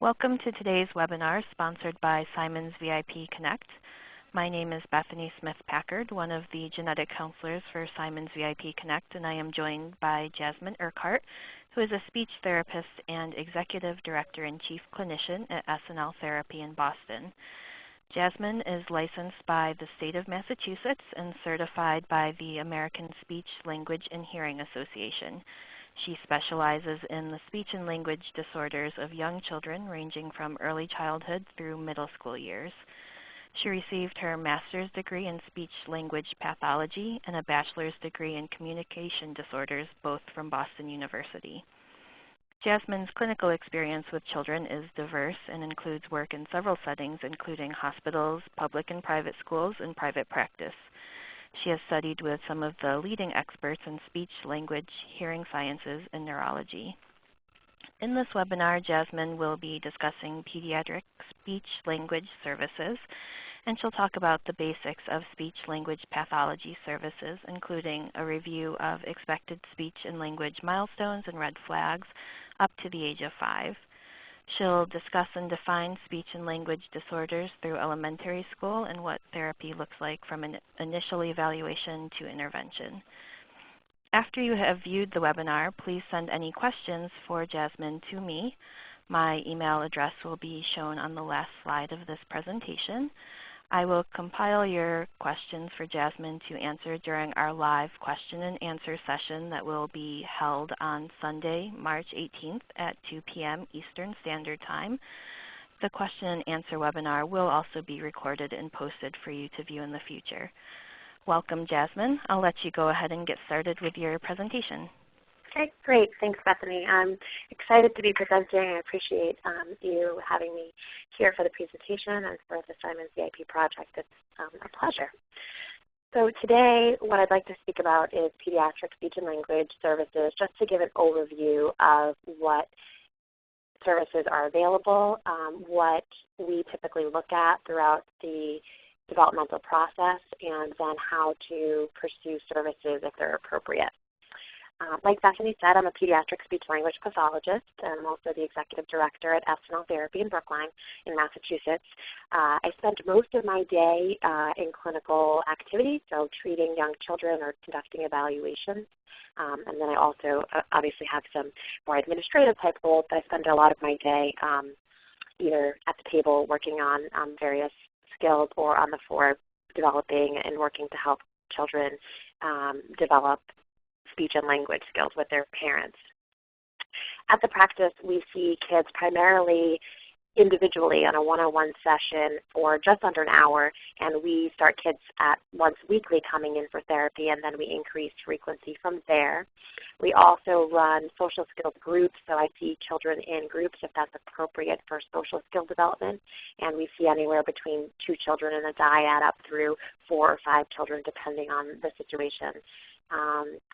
Welcome to today's webinar sponsored by Simon's VIP Connect. My name is Bethany Smith-Packard, one of the genetic counselors for Simon's VIP Connect, and I am joined by Jasmine Urquhart, who is a speech therapist and executive director and chief clinician at S&L Therapy in Boston. Jasmine is licensed by the state of Massachusetts and certified by the American Speech, Language, and Hearing Association. She specializes in the speech and language disorders of young children ranging from early childhood through middle school years. She received her master's degree in speech language pathology and a bachelor's degree in communication disorders, both from Boston University. Jasmine's clinical experience with children is diverse and includes work in several settings, including hospitals, public and private schools, and private practice. She has studied with some of the leading experts in speech, language, hearing sciences, and neurology. In this webinar, Jasmine will be discussing pediatric speech language services, and she'll talk about the basics of speech language pathology services, including a review of expected speech and language milestones and red flags up to the age of 5. She'll discuss and define speech and language disorders through elementary school and what therapy looks like from an initial evaluation to intervention. After you have viewed the webinar, please send any questions for Jasmine to me. My email address will be shown on the last slide of this presentation. I will compile your questions for Jasmine to answer during our live question and answer session that will be held on Sunday, March 18th at 2 p.m. Eastern Standard Time. The question and answer webinar will also be recorded and posted for you to view in the future. Welcome, Jasmine. I'll let you go ahead and get started with your presentation. Okay, great. Thanks, Bethany. I'm excited to be presenting. I appreciate you having me here for the presentation and for the Simon's VIP project. It's a pleasure. So today, what I'd like to speak about is pediatric speech and language services, just to give an overview of what services are available, what we typically look at throughout the developmental process, and then how to pursue services if they're appropriate. Like Bethany said, I'm a pediatric speech-language pathologist, and I'm also the executive director at S&L Therapy in Brookline in Massachusetts. I spend most of my day in clinical activities, so treating young children or conducting evaluations. And then I also obviously have some more administrative type roles, but I spend a lot of my day either at the table working on various skills or on the floor developing and working to help children develop speech and language skills with their parents. At the practice, we see kids primarily individually on a one-on-one session for just under an hour, and we start kids at once weekly coming in for therapy, and then we increase frequency from there. We also run social skills groups, so I see children in groups if that's appropriate for social skill development, and we see anywhere between 2 children in a dyad up through 4 or 5 children depending on the situation.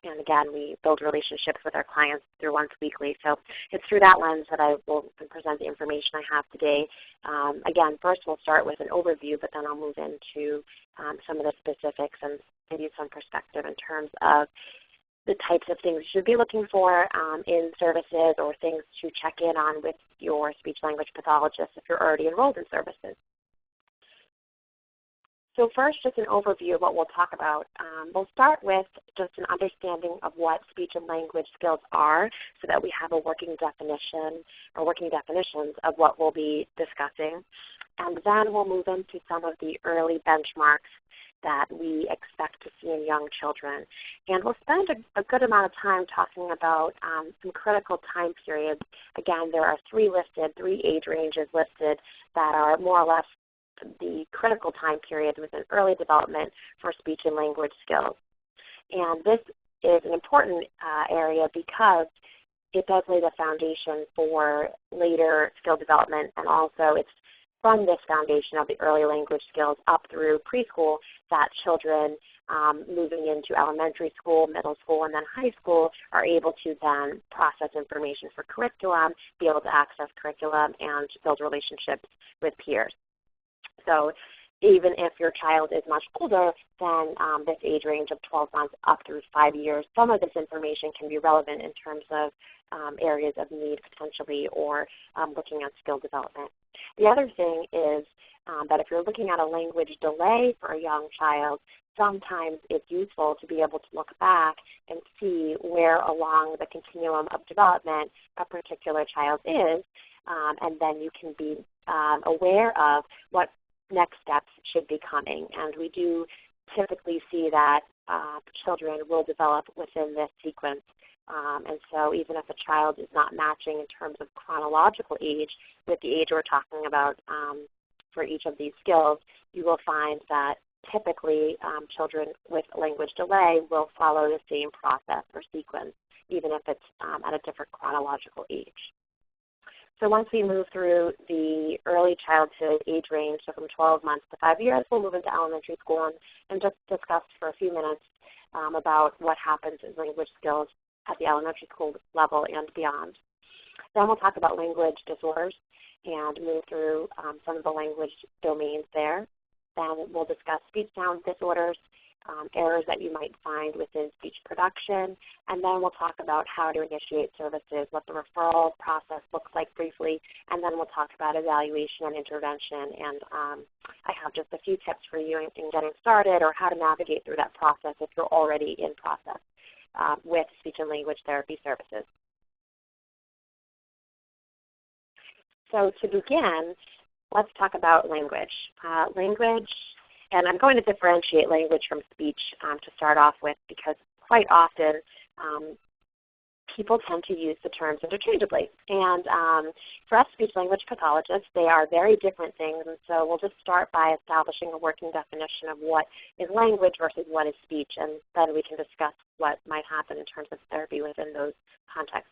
And again, we build relationships with our clients through once weekly. So it's through that lens that I will present the information I have today. Again, first we'll start with an overview, but then I'll move into some of the specifics and give you some perspective in terms of the types of things you should be looking for in services or things to check in on with your speech-language pathologist if you're already enrolled in services. So first, just an overview of what we'll talk about. We'll start with just an understanding of what speech and language skills are so that we have a working definition or working definitions of what we'll be discussing. And then we'll move into some of the early benchmarks that we expect to see in young children. And we'll spend a good amount of time talking about some critical time periods. Again, there are 3 age ranges listed that are more or less the critical time period within early development for speech and language skills. And this is an important area because it does lay the foundation for later skill development, and also it's from this foundation of the early language skills up through preschool that children moving into elementary school, middle school, and then high school are able to then process information for curriculum, be able to access curriculum, and build relationships with peers. So even if your child is much older than this age range of 12 months up through 5 years, some of this information can be relevant in terms of areas of need potentially, or looking at skill development. The other thing is that if you're looking at a language delay for a young child, sometimes it's useful to be able to look back and see where along the continuum of development a particular child is, and then you can be aware of what next steps should be coming. And we do typically see that children will develop within this sequence. And so even if a child is not matching in terms of chronological age with the age we're talking about for each of these skills, you will find that typically children with language delay will follow the same process or sequence, even if it's at a different chronological age. So once we move through the early childhood age range, so from 12 months to 5 years, we'll move into elementary school and just discuss for a few minutes about what happens in language skills at the elementary school level and beyond. Then we'll talk about language disorders and move through some of the language domains there. Then we'll discuss speech sound disorders, errors that you might find within speech production, and then we'll talk about how to initiate services, what the referral process looks like briefly, and then we'll talk about evaluation and intervention. And I have just a few tips for you in getting started, or how to navigate through that process if you're already in process with speech and language therapy services. So to begin, let's talk about language. And I'm going to differentiate language from speech to start off with, because quite often people tend to use the terms interchangeably. And for us speech-language pathologists, they are very different things. And so we'll just start by establishing a working definition of what is language versus what is speech, and then we can discuss what might happen in terms of therapy within those contexts.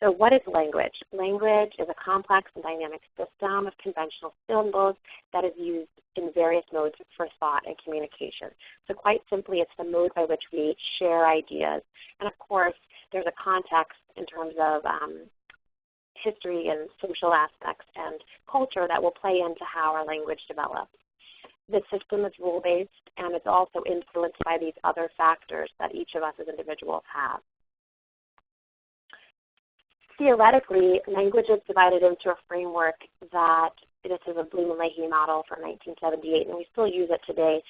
So what is language? Language is a complex and dynamic system of conventional symbols that is used in various modes for thought and communication. So quite simply, it's the mode by which we share ideas. And of course, there's a context in terms of history and social aspects and culture that will play into how our language develops. The system is rule-based, and it's also influenced by these other factors that each of us as individuals have. Theoretically, language is divided into a framework that, this is a Bloom and Leahy model from 1978, and we still use it today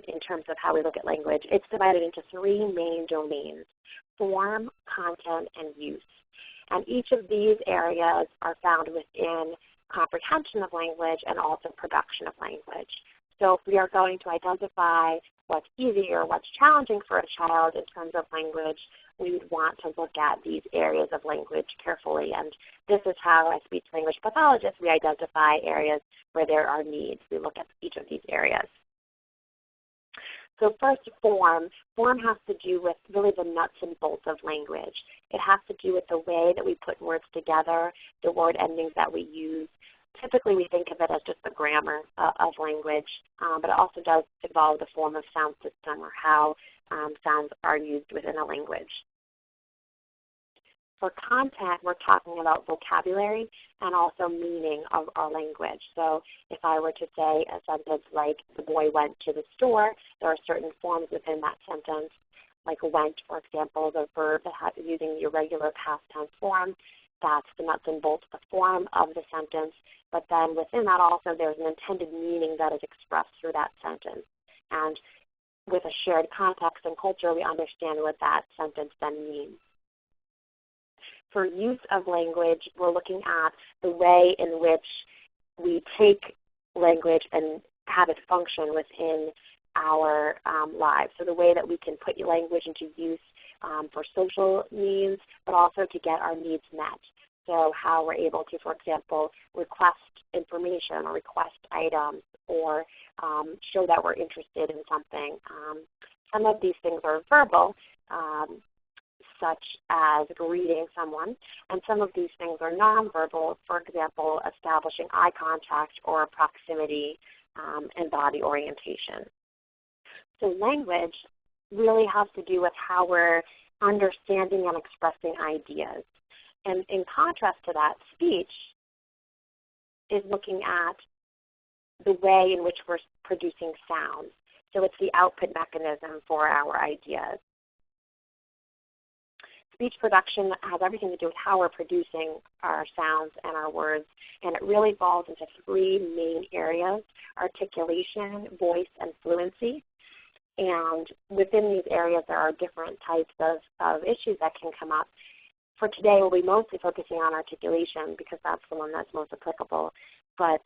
in terms of how we look at language. It's divided into three main domains: form, content, and use. And each of these areas are found within comprehension of language and also production of language. So if we are going to identify what's easy or what's challenging for a child in terms of language, we would want to look at these areas of language carefully. And this is how, as speech-language pathologists, we identify areas where there are needs. We look at each of these areas. So first, form. Form has to do with really the nuts and bolts of language. It has to do with the way that we put words together, the word endings that we use. Typically, we think of it as just the grammar of language, but it also does involve the form of sound system, or how sounds are used within a language. For content, we're talking about vocabulary and also meaning of our language. So if I were to say a sentence like, the boy went to the store, there are certain forms within that sentence, like went, for example, is a verb that has using the irregular past tense form. That's the nuts and bolts, the form of the sentence. But then within that also there's an intended meaning that is expressed through that sentence. And with a shared context and culture, we understand what that sentence then means. For use of language, we're looking at the way in which we take language and have it function within our lives. So the way that we can put language into use for social needs, but also to get our needs met. So how we're able to, for example, request information or request items, or show that we're interested in something. Some of these things are verbal, such as greeting someone, and some of these things are nonverbal, for example, establishing eye contact or proximity and body orientation. So language really has to do with how we're understanding and expressing ideas. And in contrast to that, speech is looking at the way in which we're producing sound. So it's the output mechanism for our ideas. Speech production has everything to do with how we're producing our sounds and our words, and it really falls into three main areas: articulation, voice, and fluency. And within these areas, there are different types of issues that can come up. For today, we'll be mostly focusing on articulation because that's the one that's most applicable. But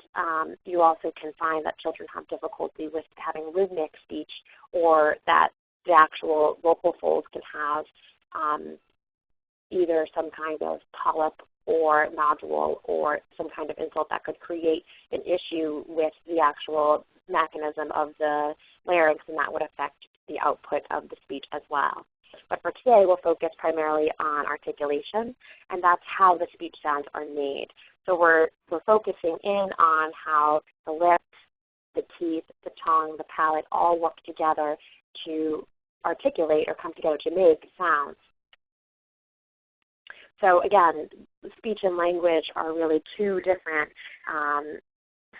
you also can find that children have difficulty with having rhythmic speech, or that the actual vocal folds can have either some kind of polyp or nodule or some kind of insult that could create an issue with the actual mechanism of the larynx, and that would affect the output of the speech as well. But for today, we'll focus primarily on articulation, and that's how the speech sounds are made. So we're focusing in on how the lips, the teeth, the tongue, the palate all work together to articulate or come together to make sounds. So again, speech and language are really two different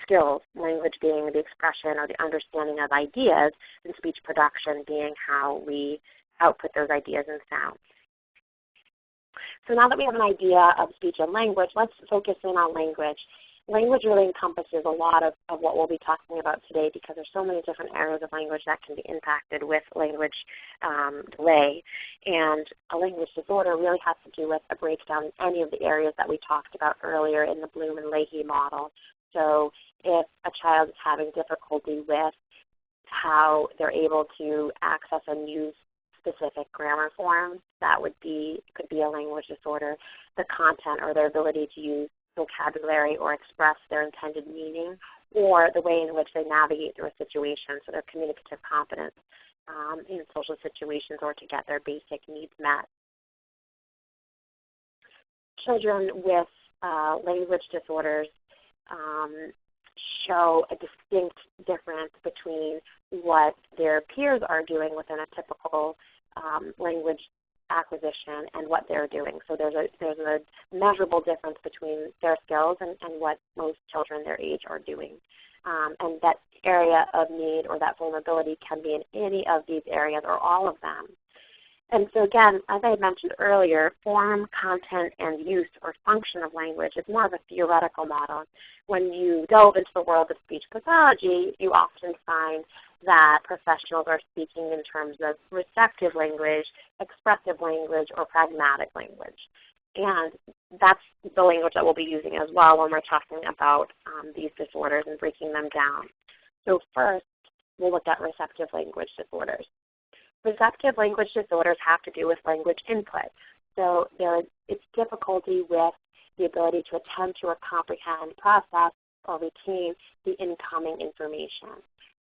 skills, language being the expression or the understanding of ideas, and speech production being how we output those ideas in sounds. So now that we have an idea of speech and language, let's focus in on language. Language really encompasses a lot of what we'll be talking about today because there's so many different areas of language that can be impacted with language delay. And a language disorder really has to do with a breakdown in any of the areas that we talked about earlier in the Bloom and Leahy model. So if a child is having difficulty with how they're able to access and use specific grammar forms, that could be a language disorder. The content or their ability to use vocabulary or express their intended meaning, or the way in which they navigate through a situation, so their communicative competence in social situations or to get their basic needs met. Children with language disorders show a distinct difference between what their peers are doing within a typical language acquisition and what they're doing. So there's a measurable difference between their skills and what most children their age are doing. And that area of need or that vulnerability can be in any of these areas or all of them. And so again, as I mentioned earlier, form, content, and use or function of language is more of a theoretical model. When you delve into the world of speech pathology, you often find that professionals are speaking in terms of receptive language, expressive language, or pragmatic language. And that's the language that we'll be using as well when we're talking about these disorders and breaking them down. So first, we'll look at receptive language disorders. Receptive language disorders have to do with language input. So it's difficulty with the ability to attempt to or comprehend, process, or retain the incoming information.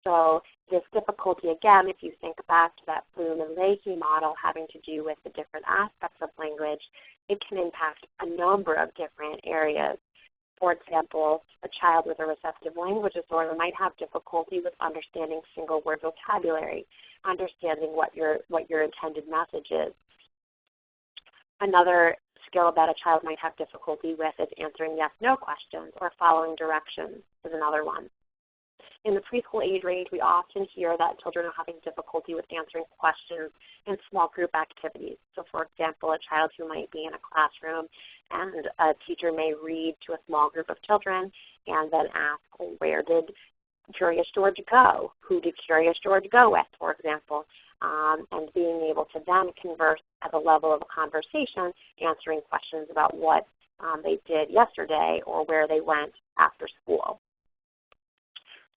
So this difficulty, again, if you think back to that Bloom and Leahy model having to do with the different aspects of language, it can impact a number of different areas. For example, a child with a receptive language disorder might have difficulty with understanding single word vocabulary, understanding what your intended message is. Another skill that a child might have difficulty with is answering yes/no questions, or following directions is another one. In the preschool age range, we often hear that children are having difficulty with answering questions in small group activities. So for example, a child who might be in a classroom and a teacher may read to a small group of children and then ask, well, where did Curious George go? Who did Curious George go with, for example? And being able to then converse at the level of a conversation, answering questions about what they did yesterday or where they went after school.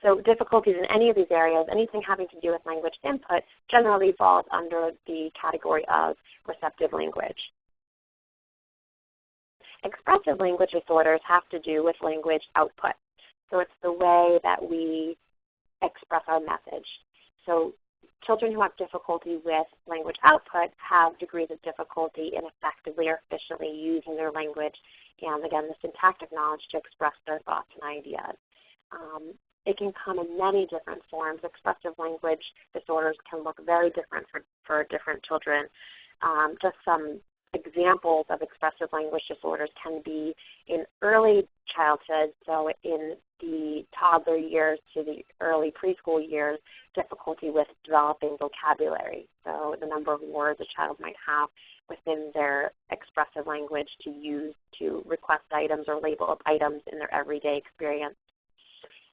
So difficulties in any of these areas, anything having to do with language input, generally falls under the category of receptive language. Expressive language disorders have to do with language output. So it's the way that we express our message. So children who have difficulty with language output have degrees of difficulty in effectively or efficiently using their language and, again, the syntactic knowledge to express their thoughts and ideas. It can come in many different forms. Expressive language disorders can look very different for different children. Just some examples of expressive language disorders can be in early childhood, so in the toddler years to the early preschool years, difficulty with developing vocabulary. So the number of words a child might have within their expressive language to use to request items or label items in their everyday experience.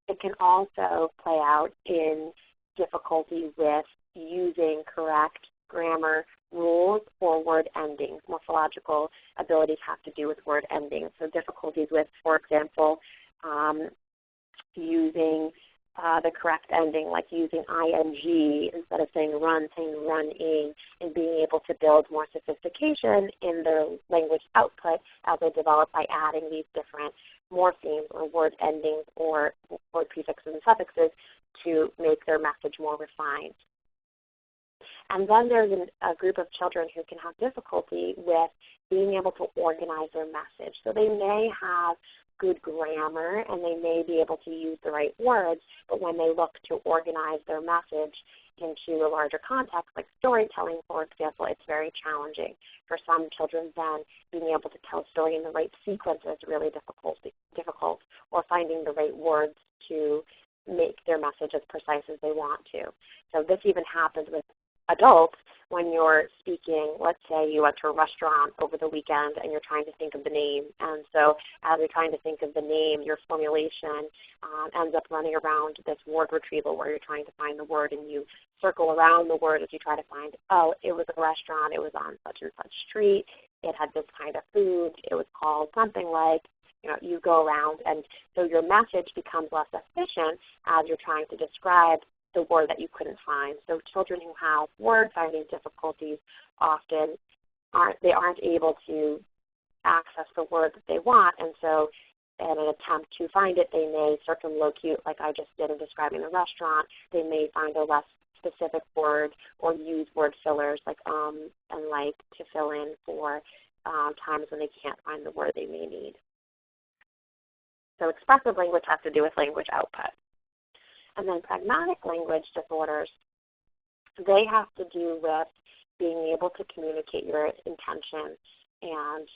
It can also play out in difficulty with using correct grammar rules or word endings. Morphological abilities have to do with word endings. So difficulties with, for example, using the correct ending, like using ing instead of saying running, and being able to build more sophistication in their language output as they develop by adding these different morphemes or word endings or word prefixes and suffixes to make their message more refined. And then there's a group of children who can have difficulty with being able to organize their message. So they may have good grammar and they may be able to use the right words, but when they look to organize their message into a larger context, like storytelling, for example, it's very challenging. For some children then, being able to tell a story in the right sequence is really difficult, or finding the right words to make their message as precise as they want to. So this even happens with adults when you're speaking. Let's say you went to a restaurant over the weekend and you're trying to think of the name. And so as you're trying to think of the name, your formulation ends up running around this word retrieval where you're trying to find the word and you circle around the word as you try to find, oh, it was a restaurant, it was on such and such street, it had this kind of food, it was called something like, you go around, and so your message becomes less efficient as you're trying to describe the word that you couldn't find. So children who have word finding difficulties often aren't able to access the word that they want, and so in an attempt to find it, they may circumlocute, like I just did in describing the restaurant. They may find a less specific word or use word fillers like and like to fill in for times when they can't find the word they may need. So expressive language has to do with language output. And then pragmatic language disorders, they have to do with being able to communicate your intention and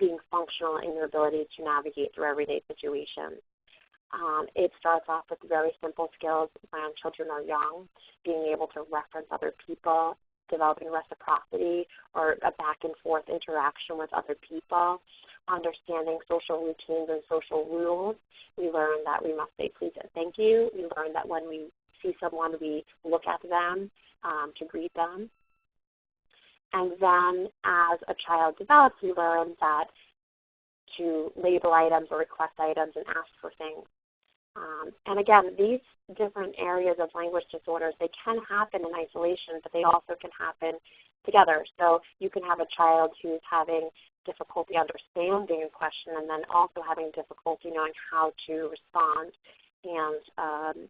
being functional in your ability to navigate through everyday situations. It starts off with very simple skills when children are young, being able to reference other people, developing reciprocity or a back and forth interaction with other people, understanding social routines and social rules. We learn that we must say please and thank you. We learn that when we see someone, we look at them to greet them. And then as a child develops, we learn that to label items or request items and ask for things. And again, these different areas of language disorders, they can happen in isolation, but they also can happen together. So you can have a child who's having difficulty understanding a question and then also having difficulty knowing how to respond. And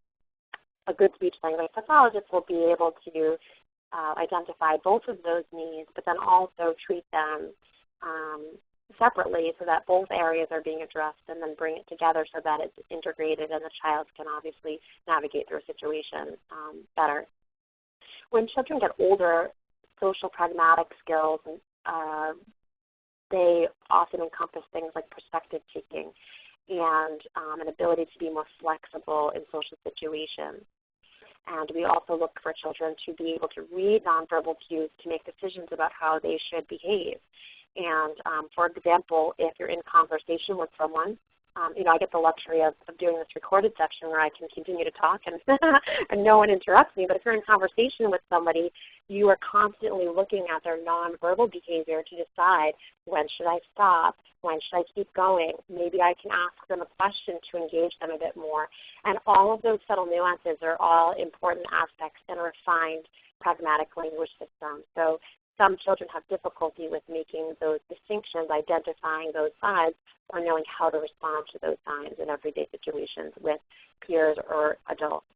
a good speech language pathologist will be able to identify both of those needs, but then also treat them separately so that both areas are being addressed, and then bring it together so that it's integrated and the child can obviously navigate through a situation better. When children get older, social pragmatic skills, they often encompass things like perspective taking and an ability to be more flexible in social situations. And we also look for children to be able to read nonverbal cues to make decisions about how they should behave. And for example, if you're in conversation with someone, I get the luxury of doing this recorded section where I can continue to talk and, and no one interrupts me. But if you're in conversation with somebody, you are constantly looking at their nonverbal behavior to decide, when should I stop? When should I keep going? Maybe I can ask them a question to engage them a bit more. And all of those subtle nuances are all important aspects in a refined pragmatic language system. So some children have difficulty with making those distinctions, identifying those signs, or knowing how to respond to those signs in everyday situations with peers or adults.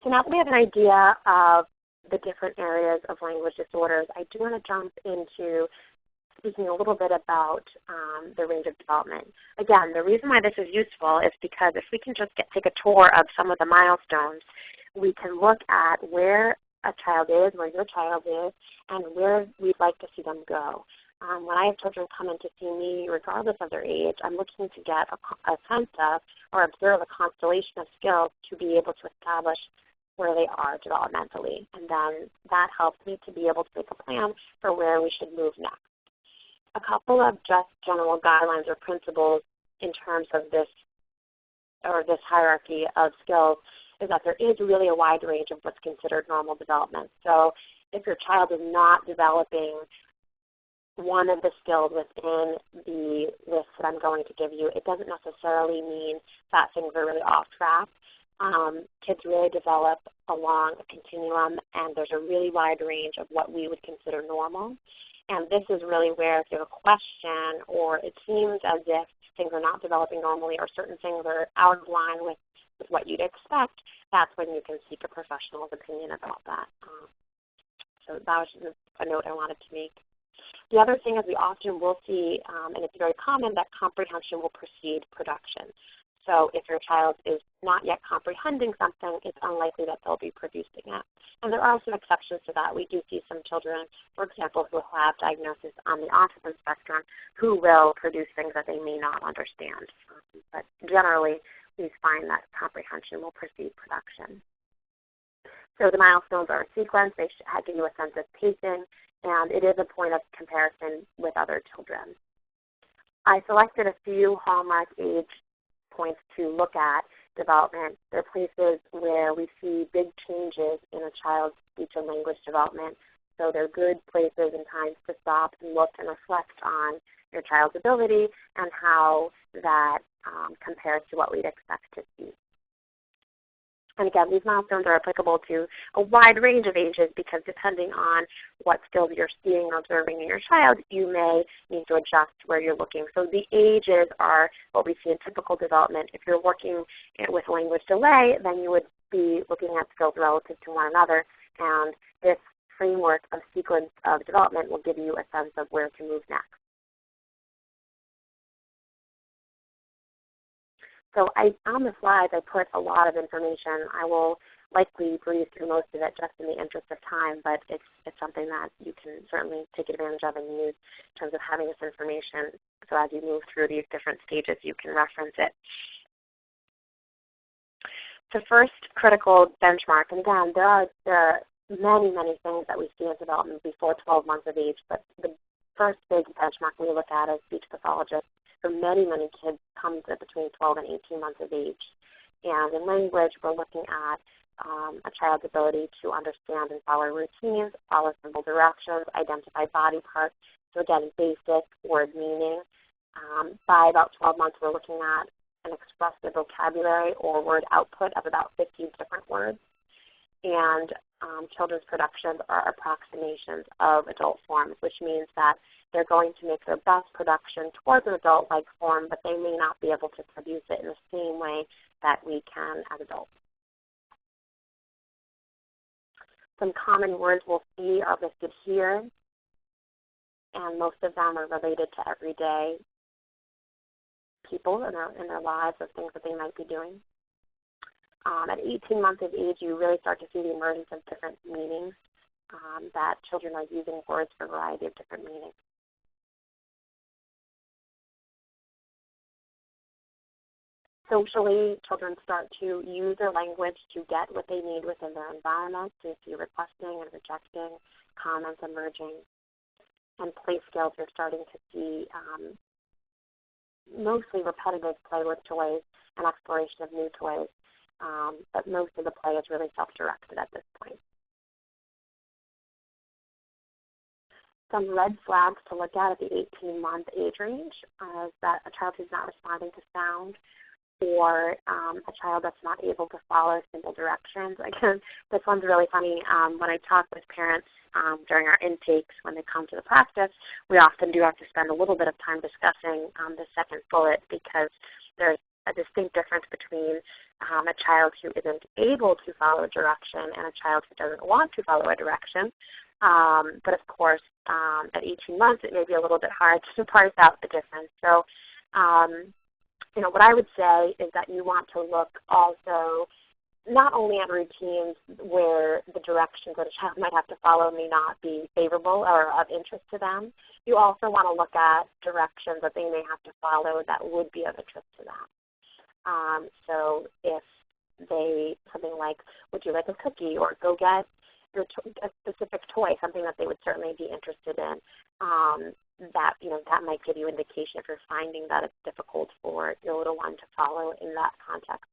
So now that we have an idea of the different areas of language disorders, I do want to jump into speaking a little bit about the range of development. Again, the reason why this is useful is because if we can just take a tour of some of the milestones, we can look at where a child is, where your child is, and where we'd like to see them go. When I have children come in to see me, regardless of their age, I'm looking to get a sense of or observe a constellation of skills to be able to establish where they are developmentally. And then that helps me to be able to make a plan for where we should move next. A couple of just general guidelines or principles in terms of this hierarchy of skills is that there is really a wide range of what's considered normal development. So if your child is not developing one of the skills within the list that I'm going to give you, it doesn't necessarily mean that things are really off track. Kids really develop along a continuum, and there's a really wide range of what we would consider normal. And this is really where if you have a question or it seems as if things are not developing normally or certain things are out of line with what you'd expect, that's when you can seek a professional's opinion about that. So that was just a note I wanted to make. The other thing is we often will see, and it's very common, that comprehension will precede production. So if your child is not yet comprehending something, it's unlikely that they'll be producing it. And there are some exceptions to that. We do see some children, for example, who have diagnosis on the autism spectrum who will produce things that they may not understand. But generally, we find that comprehension will precede production. So the milestones are a sequence. They should give you a sense of pacing, and it is a point of comparison with other children. I selected a few hallmark age points to look at development. They're places where we see big changes in a child's speech and language development. So they're good places and times to stop and look and reflect on your child's ability and how that compares to what we'd expect to see. And again, these milestones are applicable to a wide range of ages because depending on what skills you're seeing or observing in your child, you may need to adjust where you're looking. So the ages are what we see in typical development. If you're working with language delay, then you would be looking at skills relative to one another. And this framework of sequence of development will give you a sense of where to move next. So on the slides, I put a lot of information. I will likely breeze through most of it just in the interest of time, but it's something that you can certainly take advantage of and use in terms of having this information. So as you move through these different stages, you can reference it. The first critical benchmark, and again, there are many, many things that we see in development before 12 months of age, but the first big benchmark we look at as speech pathologists for many, many kids comes at between 12 and 18 months of age. And in language, we're looking at a child's ability to understand and follow routines, follow simple directions, identify body parts. So again, basic word meaning. By about 12 months, we're looking at an expressive vocabulary or word output of about 15 different words. And children's productions are approximations of adult forms, which means that they're going to make their best production towards an adult-like form, but they may not be able to produce it in the same way that we can as adults. Some common words we'll see are listed here, and most of them are related to everyday people in their lives of things that they might be doing. At 18 months of age, you really start to see the emergence of different meanings, that children are using words for a variety of different meanings. Socially, children start to use their language to get what they need within their environment. So you see requesting and rejecting, comments emerging. And play skills, you're starting to see mostly repetitive play with toys and exploration of new toys. But most of the play is really self-directed at this point. Some red flags to look at the 18-month age range is that a child who's not responding to sound, or a child that's not able to follow simple directions. Again, this one's really funny. When I talk with parents during our intakes when they come to the practice, we often do have to spend a little bit of time discussing the second bullet because there's a distinct difference between a child who isn't able to follow a direction and a child who doesn't want to follow a direction. But of course, at 18 months, it may be a little bit hard to parse out the difference. So, what I would say is that you want to look also not only on routines where the directions that a child might have to follow may not be favorable or of interest to them, you also want to look at directions that they may have to follow that would be of interest to them. So if something like, would you like a cookie, or go get a specific toy, something that they would certainly be interested in, that might give you indication if you're finding that it's difficult for your little one to follow in that context.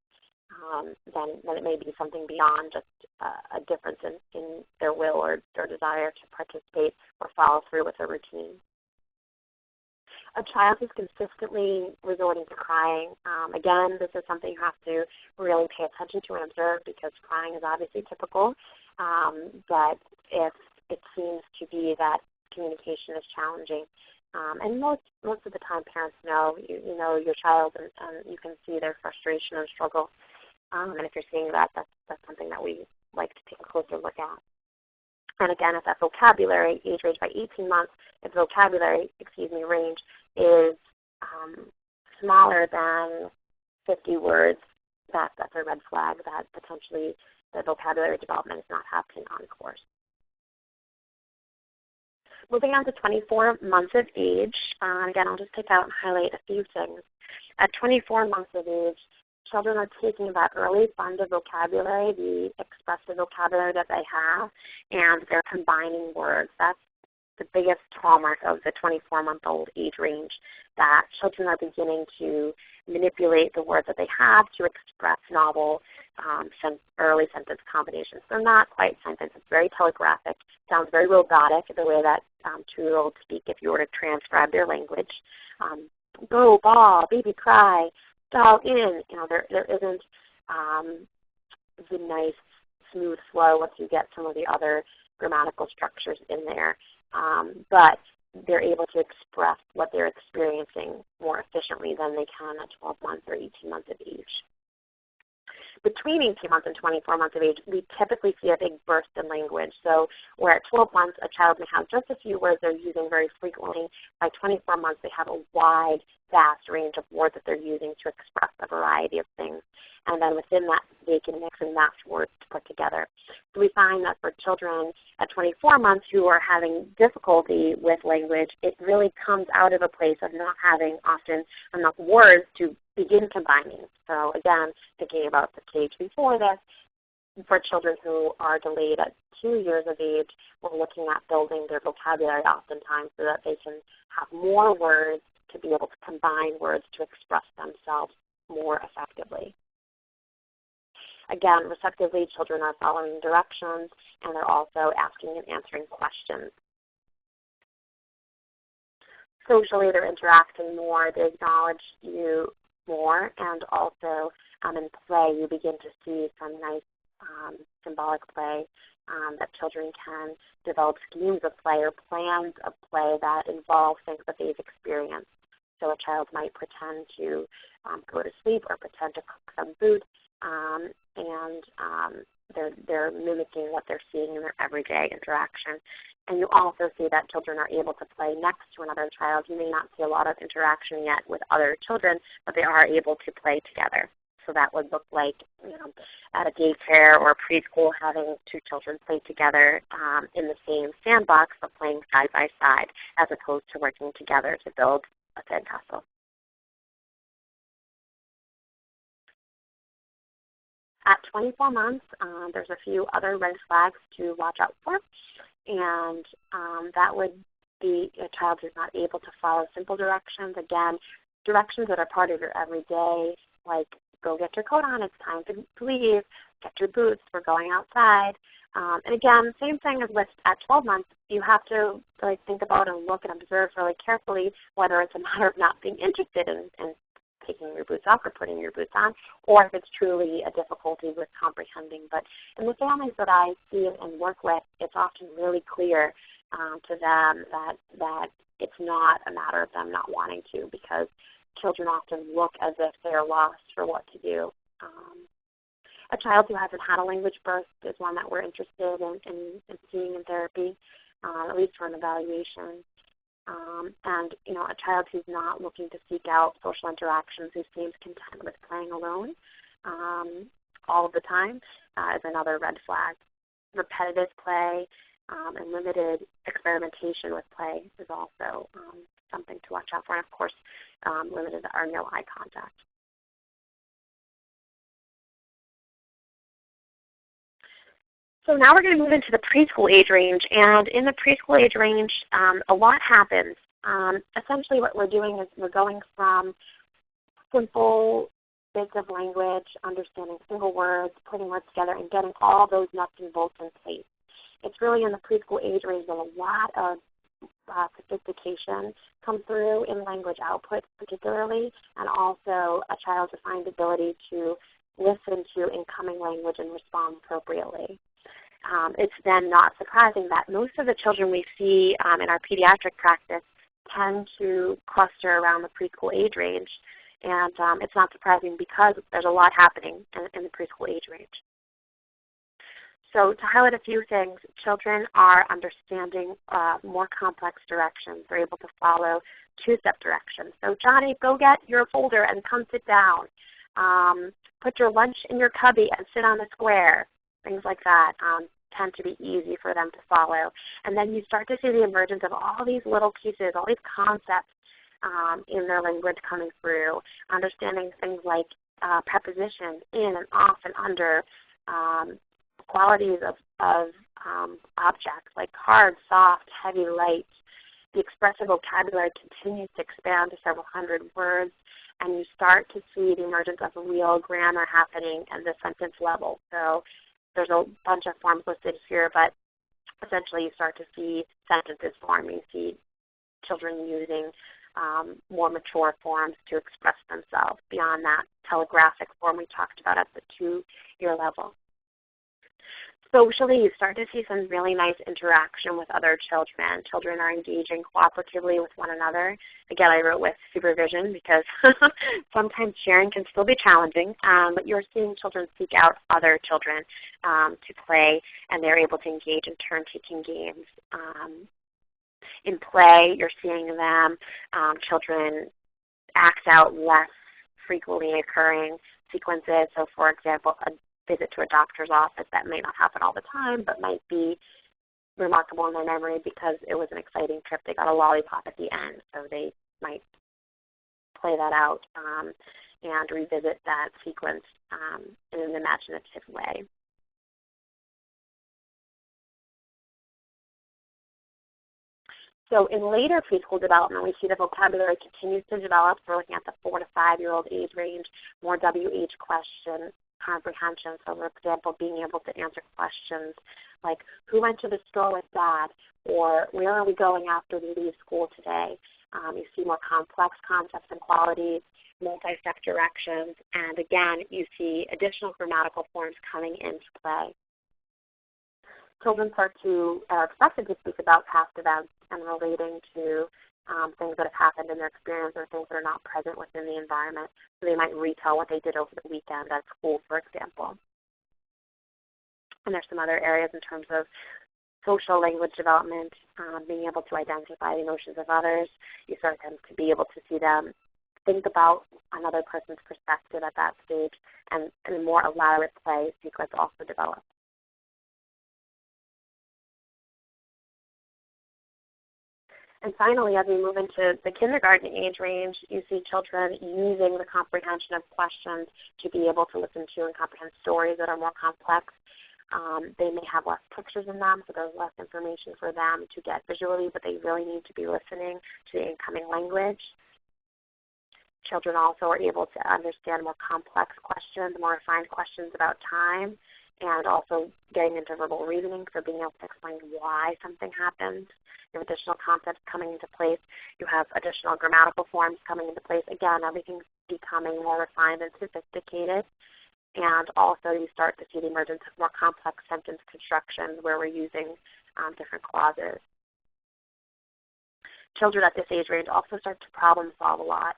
Then it may be something beyond just a difference in their will or their desire to participate or follow through with a routine. A child who's consistently resorting to crying, again, this is something you have to really pay attention to and observe, because crying is obviously typical. But if it seems to be that communication is challenging, and most of the time parents know, you know your child, and you can see their frustration and struggle. And if you're seeing that, that's something that we like to take a closer look at. And again, if that vocabulary, age range by 18 months, if vocabulary, range is smaller than 50 words, that's a red flag that potentially the vocabulary development is not happening on course. Moving on to 24 months of age, again, I'll just pick out and highlight a few things. At 24 months of age, children are taking that early fund of vocabulary, the expressive vocabulary that they have, and they're combining words. That's the biggest hallmark of the 24-month-old age range, that children are beginning to manipulate the words that they have to express novel early sentence combinations. They're not quite sentences. It's very telegraphic. Sounds very robotic, the way that 2-year-olds speak if you were to transcribe their language. Go, ball, baby, cry, doll in. There isn't the nice, smooth flow once you get some of the other grammatical structures in there. But they're able to express what they're experiencing more efficiently than they can at 12 months or 18 months of age. Between 18 months and 24 months of age, we typically see a big burst in language. So where at 12 months a child may have just a few words they're using very frequently, by 24 months they have a wide, vast range of words that they're using to express a variety of things. And then within that, they can mix and match words to put together. So we find that for children at 24 months who are having difficulty with language, it really comes out of a place of not having often enough words to begin combining. So again, thinking about the stage before this, for children who are delayed at 2 years of age, we're looking at building their vocabulary oftentimes so that they can have more words to be able to combine words to express themselves more effectively. Again, receptively, children are following directions, and they're also asking and answering questions. Socially, they're interacting more. They acknowledge you more, and also in play, you begin to see some nice symbolic play that children can develop schemes of play or plans of play that involve things that they've experienced. So a child might pretend to go to sleep or pretend to cook some food, and they're mimicking what they're seeing in their everyday interaction. And you also see that children are able to play next to another child. You may not see a lot of interaction yet with other children, but they are able to play together. So that would look like, at a daycare or a preschool, having two children play together in the same sandbox, but playing side by side, as opposed to working together to build a sandcastle. At 24 months, there's a few other red flags to watch out for, and that would be a child who's not able to follow simple directions. Again, directions that are part of your everyday, like go get your coat on, it's time to leave, get your boots, we're going outside. And again, same thing as with at 12 months, you have to think about and look and observe really carefully whether it's a matter of not being interested in taking your boots off or putting your boots on, or if it's truly a difficulty with comprehending. But in the families that I see and work with, it's often really clear to them that it's not a matter of them not wanting to, because children often look as if they're lost for what to do. A child who hasn't had a language burst is one that we're interested in seeing in therapy, at least for an evaluation. And a child who's not looking to seek out social interactions, who seems content with playing alone, all of the time is another red flag. Repetitive play and limited experimentation with play is also something to watch out for. And of course, limited or no eye contact. So now we're going to move into the preschool age range. And in the preschool age range, a lot happens. Essentially what we're doing is we're going from simple bits of language, understanding single words, putting words together, and getting all those nuts and bolts in place. It's really in the preschool age range that a lot of sophistication comes through in language output particularly, and also a child's refined ability to listen to incoming language and respond appropriately. It's then not surprising that most of the children we see in our pediatric practice tend to cluster around the preschool age range. And it's not surprising because there's a lot happening in the preschool age range. So to highlight a few things, children are understanding more complex directions. They're able to follow two-step directions. So Johnny, go get your folder and come sit down. Put your lunch in your cubby and sit on the square. Things like that tend to be easy for them to follow. And then you start to see the emergence of all these little pieces, all these concepts in their language coming through, understanding things like prepositions, in and off and under, qualities of objects like hard, soft, heavy, light. The expressive vocabulary continues to expand to several hundred words, and you start to see the emergence of real grammar happening at the sentence level. So there's a bunch of forms listed here, but essentially you start to see sentences form. You see children using more mature forms to express themselves beyond that telegraphic form we talked about at the 2-year level. Socially, you start to see some really nice interaction with other children. Children are engaging cooperatively with one another. Again, I wrote with supervision because sometimes sharing can still be challenging, but you're seeing children seek out other children to play, and they're able to engage in turn-taking games. In play, you're seeing them, children act out less frequently occurring sequences. So for example, a visit to a doctor's office that may not happen all the time, but might be remarkable in their memory because it was an exciting trip. They got a lollipop at the end, so they might play that out and revisit that sequence in an imaginative way. So in later preschool development, we see the vocabulary continues to develop. We're looking at the 4 to 5-year-old age range, more WH question comprehension. So for example, being able to answer questions like, who went to the store with Dad? Or where are we going after we leave school today? You see more complex concepts and qualities, multi-step directions, and again, you see additional grammatical forms coming into play. Children are expected to speak about past events and relating to things that have happened in their experience or things that are not present within the environment. So they might retell what they did over the weekend at school, for example. And there's some other areas in terms of social language development, being able to identify the emotions of others. You start to be able to see them think about another person's perspective at that stage, and a more elaborate play sequence also develops. And finally, as we move into the kindergarten age range, you see children using the comprehension of questions to be able to listen to and comprehend stories that are more complex. They may have less pictures in them, so there's less information for them to get visually, but they really need to be listening to the incoming language. Children also are able to understand more complex questions, more refined questions about time, and also getting into verbal reasoning, so being able to explain why something happened. You have additional concepts coming into place. You have additional grammatical forms coming into place. Again, everything's becoming more refined and sophisticated. And also you start to see the emergence of more complex sentence constructions where we're using different clauses. Children at this age range also start to problem solve a lot.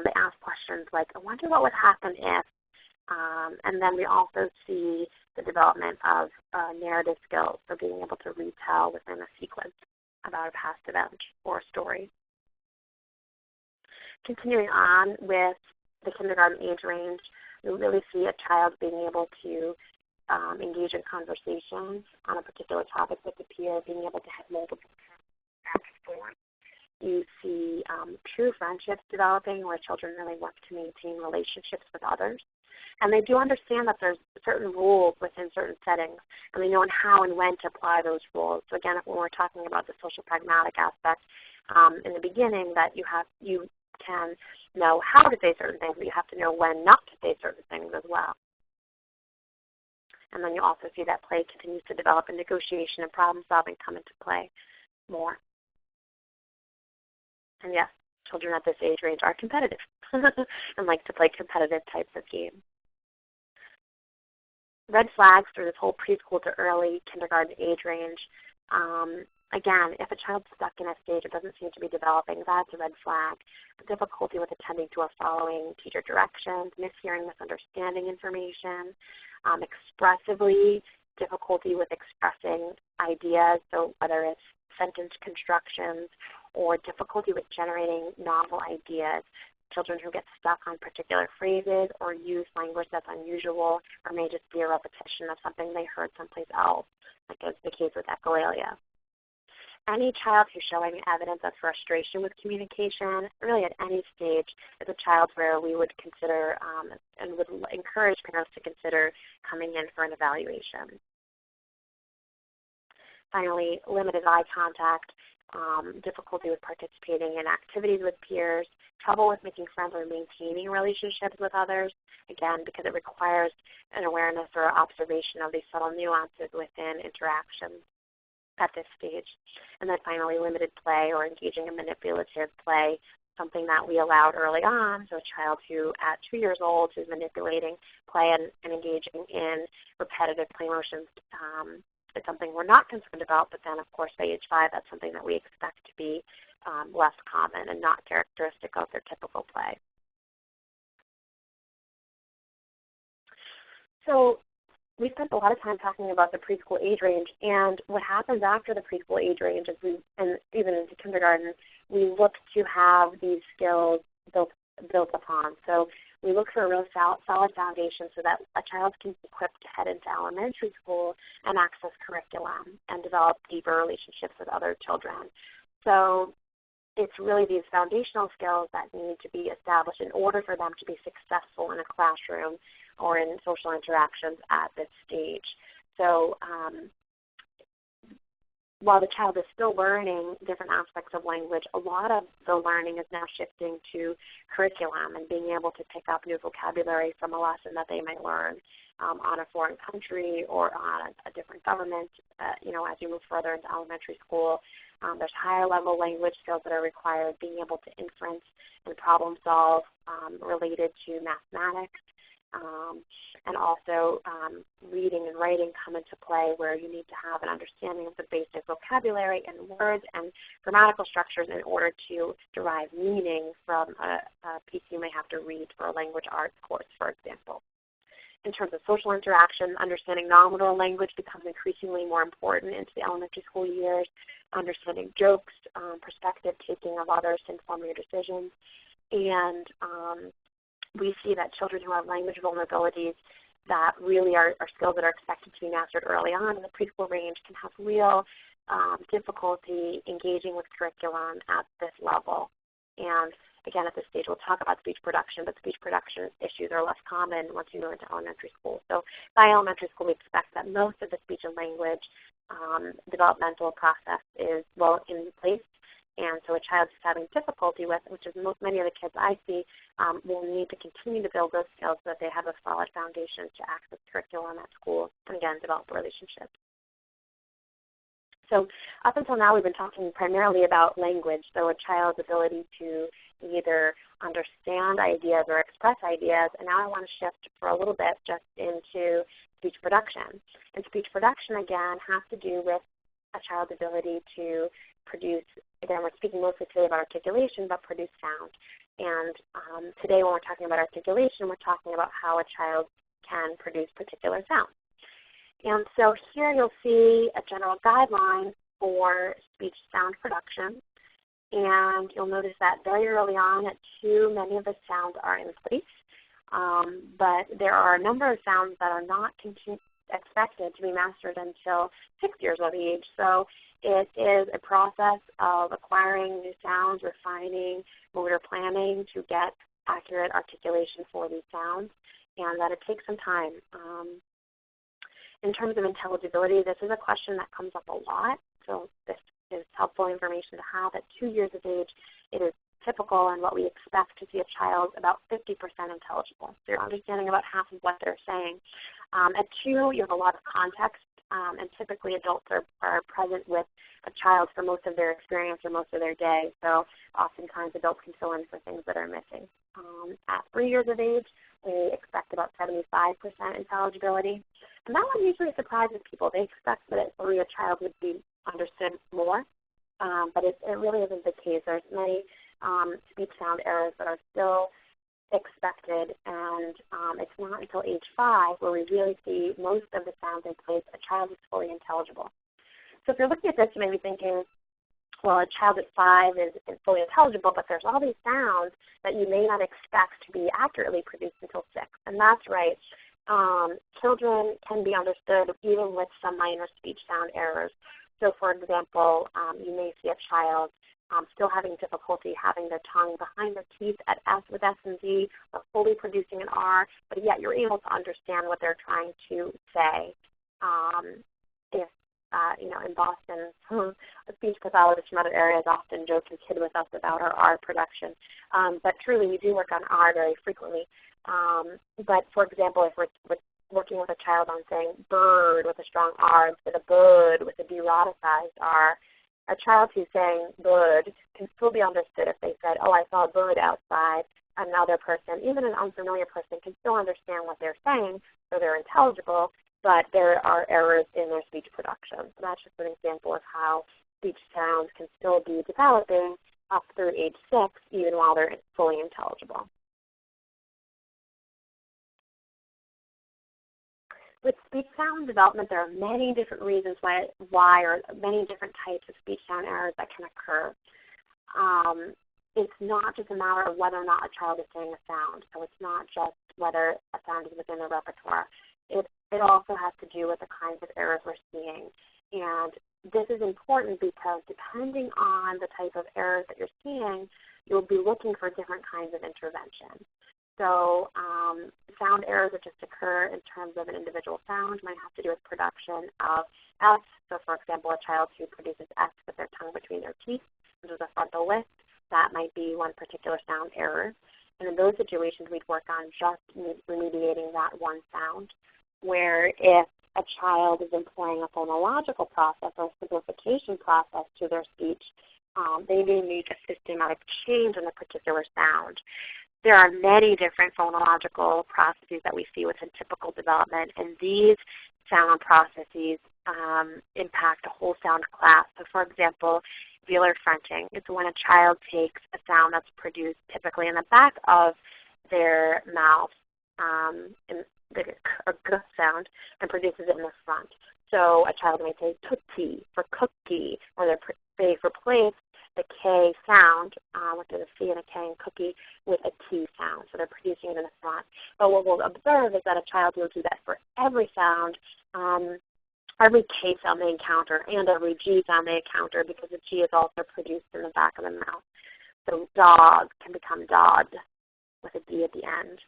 They ask questions like, I wonder what would happen if, and then we also see the development of narrative skills, so being able to retell within a sequence about a past event or a story. Continuing on with the kindergarten age range, you really see a child being able to engage in conversations on a particular topic with a peer, being able to have multiple platforms. You see true friendships developing where children really work to maintain relationships with others. And they do understand that there's certain rules within certain settings, and they know how and when to apply those rules. So again, when we're talking about the social pragmatic aspect in the beginning, that you can know how to say certain things, but you have to know when not to say certain things as well. And then you also see that play continues to develop and negotiation and problem solving come into play more. And yes, children at this age range are competitive and like to play competitive types of games. Red flags for this whole preschool to early kindergarten age range. Again, if a child's stuck in a stage that doesn't seem to be developing, that's a red flag. Difficulty with attending to or following teacher directions, mishearing, misunderstanding information, expressively, difficulty with expressing ideas, so whether it's sentence constructions or difficulty with generating novel ideas. Children who get stuck on particular phrases or use language that's unusual or may just be a repetition of something they heard someplace else, like is the case with echolalia. Any child who's showing evidence of frustration with communication, really at any stage, is a child where we would consider and would encourage parents to consider coming in for an evaluation. Finally, limited eye contact, difficulty with participating in activities with peers, trouble with making friends or maintaining relationships with others, again, because it requires an awareness or observation of these subtle nuances within interactions at this stage. And then finally, limited play or engaging in manipulative play, something that we allowed early on, so a child who at 2 years old is manipulating play and engaging in repetitive play motions. It's something we're not concerned about, but then of course by age 5, that's something that we expect to be less common and not characteristic of their typical play. So we spent a lot of time talking about the preschool age range, and what happens after the preschool age range is and even into kindergarten, we look to have these skills built upon. So we look for a real solid foundation so that a child can be equipped to head into elementary school and access curriculum and develop deeper relationships with other children. So it's really these foundational skills that need to be established in order for them to be successful in a classroom or in social interactions at this stage. So while the child is still learning different aspects of language, a lot of the learning is now shifting to curriculum and being able to pick up new vocabulary from a lesson that they might learn on a foreign country or on a different government. As you move further into elementary school, there's higher level language skills that are required, being able to inference and problem solve related to mathematics. And also reading and writing come into play where you need to have an understanding of the basic vocabulary and words and grammatical structures in order to derive meaning from a piece you may have to read for a language arts course, for example. In terms of social interaction, understanding nominal language becomes increasingly more important into the elementary school years. Understanding jokes, perspective taking of others to inform your decisions, and we see that children who have language vulnerabilities that really are skills that are expected to be mastered early on in the preschool range can have real difficulty engaging with curriculum at this level. And again, at this stage, we'll talk about speech production, but speech production issues are less common once you move into elementary school. So by elementary school, we expect that most of the speech and language developmental process is well in place. And so a child who's having difficulty with, which is many of the kids I see, will need to continue to build those skills so that they have a solid foundation to access curriculum at school and, again, develop relationships. So up until now, we've been talking primarily about language, so a child's ability to either understand ideas or express ideas. And now I want to shift for a little bit just into speech production. And speech production, again, has to do with a child's ability to produce, again, we're speaking mostly today about articulation, but produce sound. And today when we're talking about articulation, we're talking about how a child can produce particular sounds. And so here you'll see a general guideline for speech sound production. And you'll notice that very early on at 2, many of the sounds are in place. But there are a number of sounds that are not expected to be mastered until 6 years of age. So it is a process of acquiring new sounds, refining motor planning to get accurate articulation for these sounds, and that it takes some time. In terms of intelligibility, this is a question that comes up a lot. So this is helpful information to have. At 2 years of age, it is typical and what we expect to see a child about 50% intelligible. So you're understanding about half of what they're saying. At 2, you have a lot of context, and typically adults are present with a child for most of their experience or most of their day. So oftentimes adults can fill in for things that are missing. At 3 years of age, we expect about 75% intelligibility. And that one usually surprises people. They expect that at 3 a child would be understood more, but it really isn't the case. There's many speech sound errors that are still expected, and it's not until age 5 where we really see most of the sounds in place. A child is fully intelligible. So if you're looking at this, you may be thinking, well, a child at 5 is fully intelligible, but there's all these sounds that you may not expect to be accurately produced until 6. And that's right. Children can be understood even with some minor speech sound errors. So for example, you may see a child still having difficulty having their tongue behind their teeth at S with S and Z, or fully producing an R, but yet you're able to understand what they're trying to say. In Boston, a speech pathologist from other areas often joke and kid with us about our R production. But truly, we do work on R very frequently. But for example, if we're working with a child on saying bird with a strong R instead of bud with a deroticized R, a child who's saying bird can still be understood if they said, oh, I saw a bird outside. Another person, even an unfamiliar person, can still understand what they're saying, so they're intelligible, but there are errors in their speech production. So that's just an example of how speech sounds can still be developing up through age 6, even while they're fully intelligible. With speech sound development, there are many different reasons why or many different types of speech sound errors that can occur. It's not just a matter of whether or not a child is saying a sound. So it's not just whether a sound is within their repertoire. It also has to do with the kinds of errors we're seeing. And this is important because depending on the type of errors that you're seeing, you'll be looking for different kinds of intervention. So sound errors that just occur in terms of an individual sound might have to do with production of S. So for example, a child who produces S with their tongue between their teeth, which is a frontal lisp, that might be one particular sound error. And in those situations, we'd work on just remediating that one sound. Where if a child is employing a phonological process or a simplification process to their speech, they may need a systematic change in a particular sound. There are many different phonological processes that we see within typical development, and these sound processes impact a whole sound class. So for example, velar fronting is when a child takes a sound that's produced typically in the back of their mouth, a g sound, and produces it in the front. So a child may say tootsie for cookie, or they've replaced the K sound, which is a C and a K in cookie, with a T sound. So they're producing it in the front. But what we'll observe is that a child will do that for every sound, every K sound they encounter, and every G sound they encounter, because the G is also produced in the back of the mouth. So dog can become dod with a D at the end.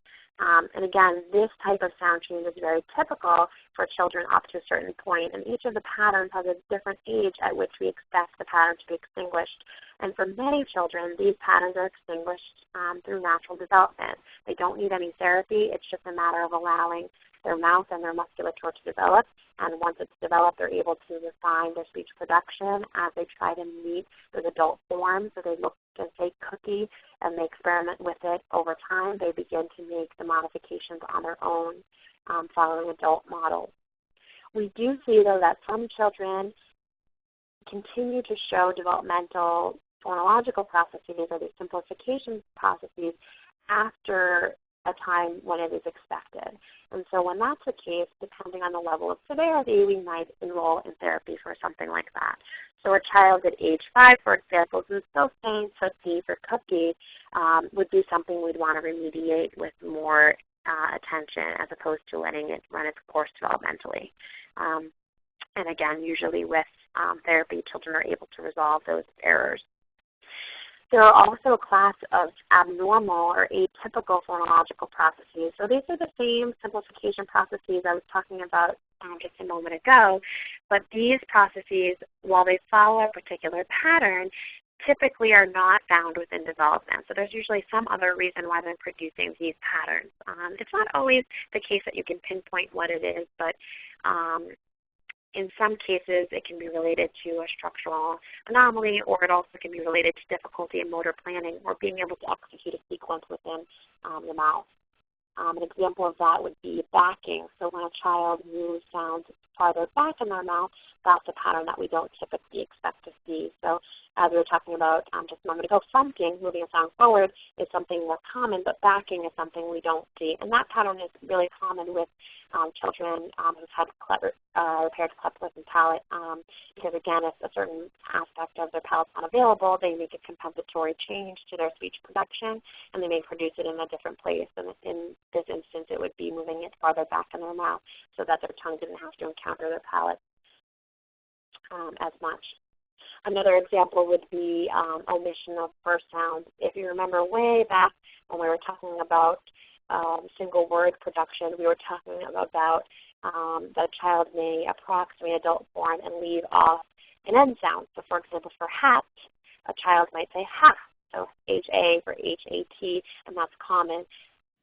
And again, this type of sound change is very typical for children up to a certain point, and each of the patterns has a different age at which we expect the pattern to be extinguished. And for many children, these patterns are extinguished through natural development. They don't need any therapy. It's just a matter of allowing their mouth and their musculature to develop. And once it's developed, they're able to refine their speech production as they try to meet those adult forms. So they look and say cookie, and they experiment with it over time. They begin to make the modifications on their own, following adult models. We do see, though, that some children continue to show developmental phonological processes or these simplification processes after a time when it is expected. And so when that's the case, depending on the level of severity, we might enroll in therapy for something like that. So a child at age 5, for example, who's still saying tootsie for cookie would be something we'd want to remediate with more attention as opposed to letting it run its course developmentally. And again, usually with therapy, children are able to resolve those errors. There are also a class of abnormal or atypical phonological processes. So these are the same simplification processes I was talking about just a moment ago, but these processes, while they follow a particular pattern, typically are not found within development. So there's usually some other reason why they're producing these patterns. It's not always the case that you can pinpoint what it is, but in some cases, it can be related to a structural anomaly, or it also can be related to difficulty in motor planning or being able to execute a sequence within the mouth. An example of that would be backing. So when a child moves sounds farther back in their mouth, that's a pattern that we don't typically expect to see. So as we were talking about just a moment ago, frunking, moving a sound forward, is something more common, but backing is something we don't see. And that pattern is really common with children who've had repaired cleft lip and palate, because again, if a certain aspect of their palate's not available, they make a compensatory change to their speech production, and they may produce it in a different place. And in this instance, it would be moving it farther back in their mouth so that their tongue didn't have to encounter their palate as much. Another example would be omission of first sounds. If you remember way back when we were talking about single word production, we were talking about that a child may approximate adult form and leave off an end sound. So for example, for hat, a child might say ha, so H-A for H-A-T, and that's common.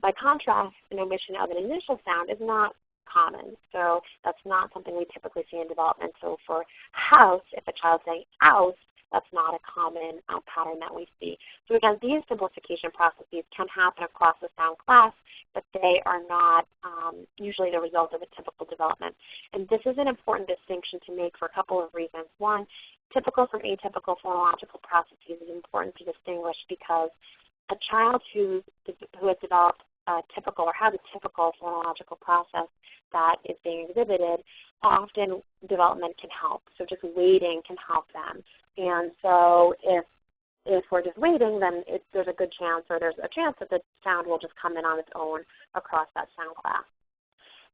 By contrast, an omission of an initial sound is not common. So that's not something we typically see in development. So for house, if a child's saying house, that's not a common pattern that we see. So again, these simplification processes can happen across the sound class, but they are not usually the result of a typical development. And this is an important distinction to make for a couple of reasons. One, typical from atypical phonological processes is important to distinguish because a child who has developed a typical or has a typical phonological process that is being exhibited, often development can help. So just waiting can help them. And so if we're just waiting, then there's a good chance, or there's a chance that the sound will just come in on its own across that sound class.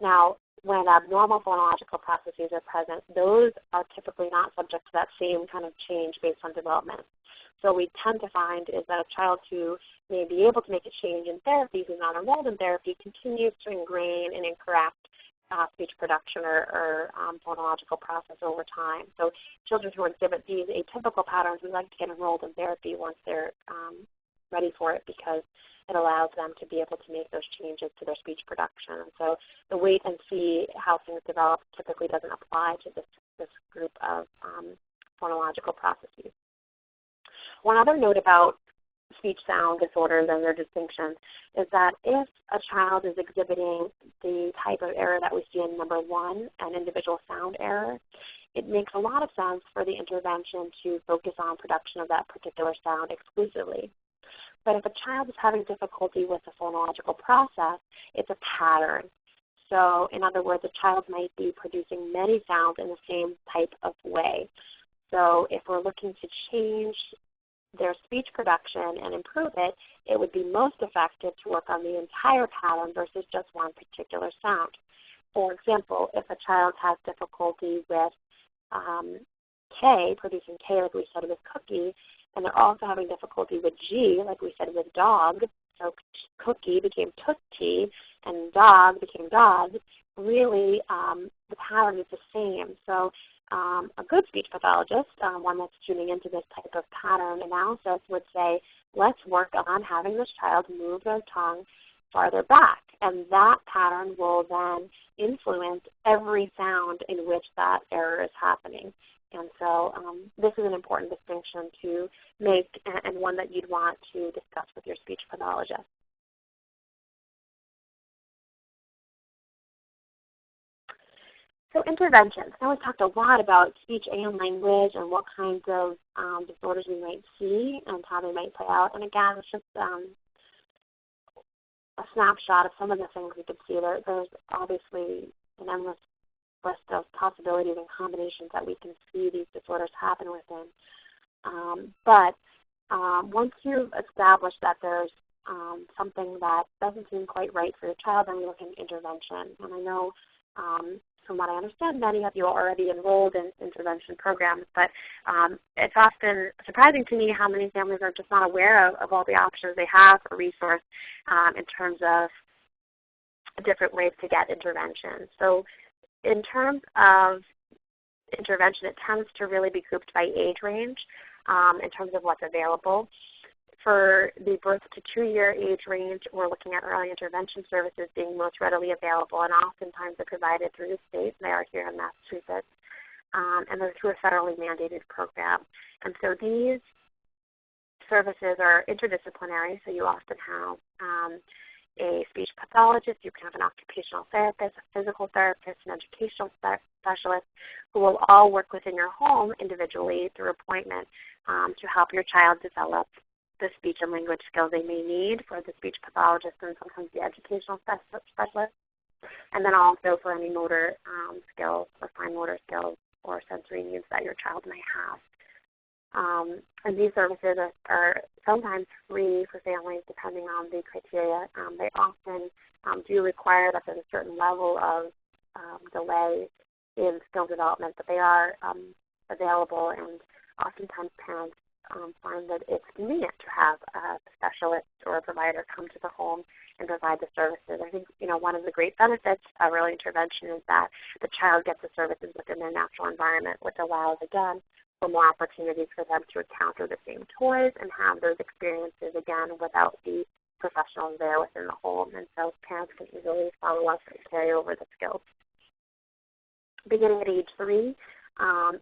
Now, when abnormal phonological processes are present, those are typically not subject to that same kind of change based on development. So what we tend to find is that a child who may be able to make a change in therapy, who's not enrolled in therapy, continues to ingrain an incorrect speech production or phonological process over time. So children who exhibit these atypical patterns, we like to get enrolled in therapy once they're ready for it, because it allows them to be able to make those changes to their speech production. And so the wait and see how things develop typically doesn't apply to this group of phonological processes. One other note about speech sound disorders and their distinctions is that if a child is exhibiting the type of error that we see in number 1, an individual sound error, it makes a lot of sense for the intervention to focus on production of that particular sound exclusively. But if a child is having difficulty with the phonological process, it's a pattern. So in other words, a child might be producing many sounds in the same type of way. So if we're looking to change their speech production and improve it, it would be most effective to work on the entire pattern versus just one particular sound. For example, if a child has difficulty with K, producing K like we said with cookie, and they're also having difficulty with G like we said with dog, so cookie became tootsie and dog became dog, really the pattern is the same. So a good speech pathologist, one that's tuning into this type of pattern analysis, would say, let's work on having this child move their tongue farther back. And that pattern will then influence every sound in which that error is happening. And so this is an important distinction to make, and one that you'd want to discuss with your speech pathologist. So interventions. Now we've talked a lot about speech and language and what kinds of disorders we might see and how they might play out. And again, it's just a snapshot of some of the things we could see. There's obviously an endless list of possibilities and combinations that we can see these disorders happen within. But once you've established that there's something that doesn't seem quite right for your child, then we look at intervention. And I know from what I understand, many of you are already enrolled in intervention programs, but it's often surprising to me how many families are just not aware of all the options they have for resource in terms of different ways to get intervention. So in terms of intervention, it tends to really be grouped by age range in terms of what's available. For the birth to 2-year age range, we're looking at early intervention services being most readily available, and oftentimes they're provided through the state. They are here in Massachusetts, and they're through a federally mandated program. And so these services are interdisciplinary, so you often have a speech pathologist, you can have an occupational therapist, a physical therapist, an educational specialist, who will all work within your home individually through appointment to help your child develop the speech and language skills they may need for the speech pathologist and sometimes the educational specialist, and then also for any motor skills or fine motor skills or sensory needs that your child may have. And these services are sometimes free for families depending on the criteria. They often do require that there's a certain level of delay in skill development, but they are available, and oftentimes parents find that it's convenient to have a specialist or a provider come to the home and provide the services. I think one of the great benefits of early intervention is that the child gets the services within their natural environment, which allows, again, for more opportunities for them to encounter the same toys and have those experiences, again, without the professionals there within the home. And so parents can easily follow up and carry over the skills. Beginning at age 3,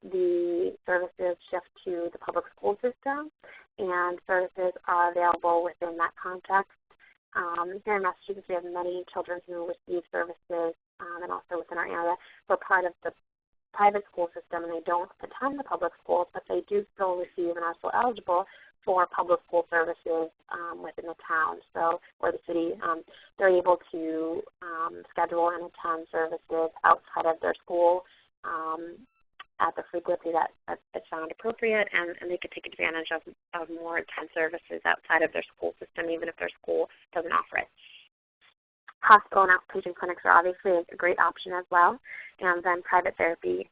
the services shift to the public school system, and services are available within that context. Here in Massachusetts, we have many children who receive services, and also within our area, who are part of the private school system, and they don't attend the public schools, but they do still receive and are still eligible for public school services within the town, or the city. They're able to schedule and attend services outside of their school at the frequency that it's found appropriate, and they can take advantage of more intense services outside of their school system, even if their school doesn't offer it. Hospital and outpatient clinics are obviously a great option as well, and then private therapy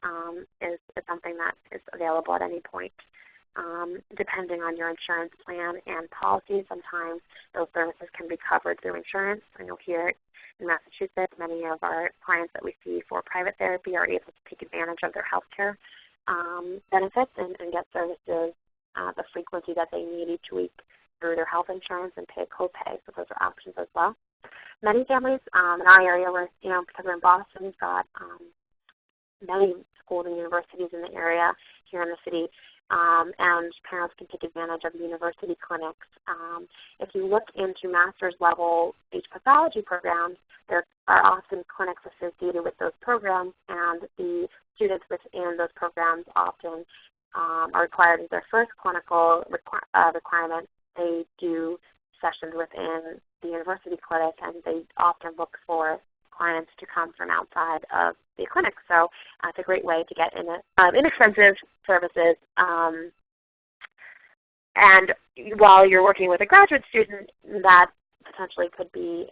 is something that is available at any point. Depending on your insurance plan and policy, sometimes those services can be covered through insurance. I know here in Massachusetts, many of our clients that we see for private therapy are able to take advantage of their health care benefits and get services the frequency that they need each week through their health insurance and pay a copay. So those are options as well. Many families in our area, because we're in Boston, we've got many schools and universities in the area here in the city, and parents can take advantage of university clinics. If you look into master's level speech pathology programs, there are often clinics associated with those programs, and the students within those programs often are required as their first clinical requirement. They do sessions within the university clinic, and they often look for clients to come from outside of the clinic. So it's a great way to get inexpensive services. And while you're working with a graduate student, that potentially could be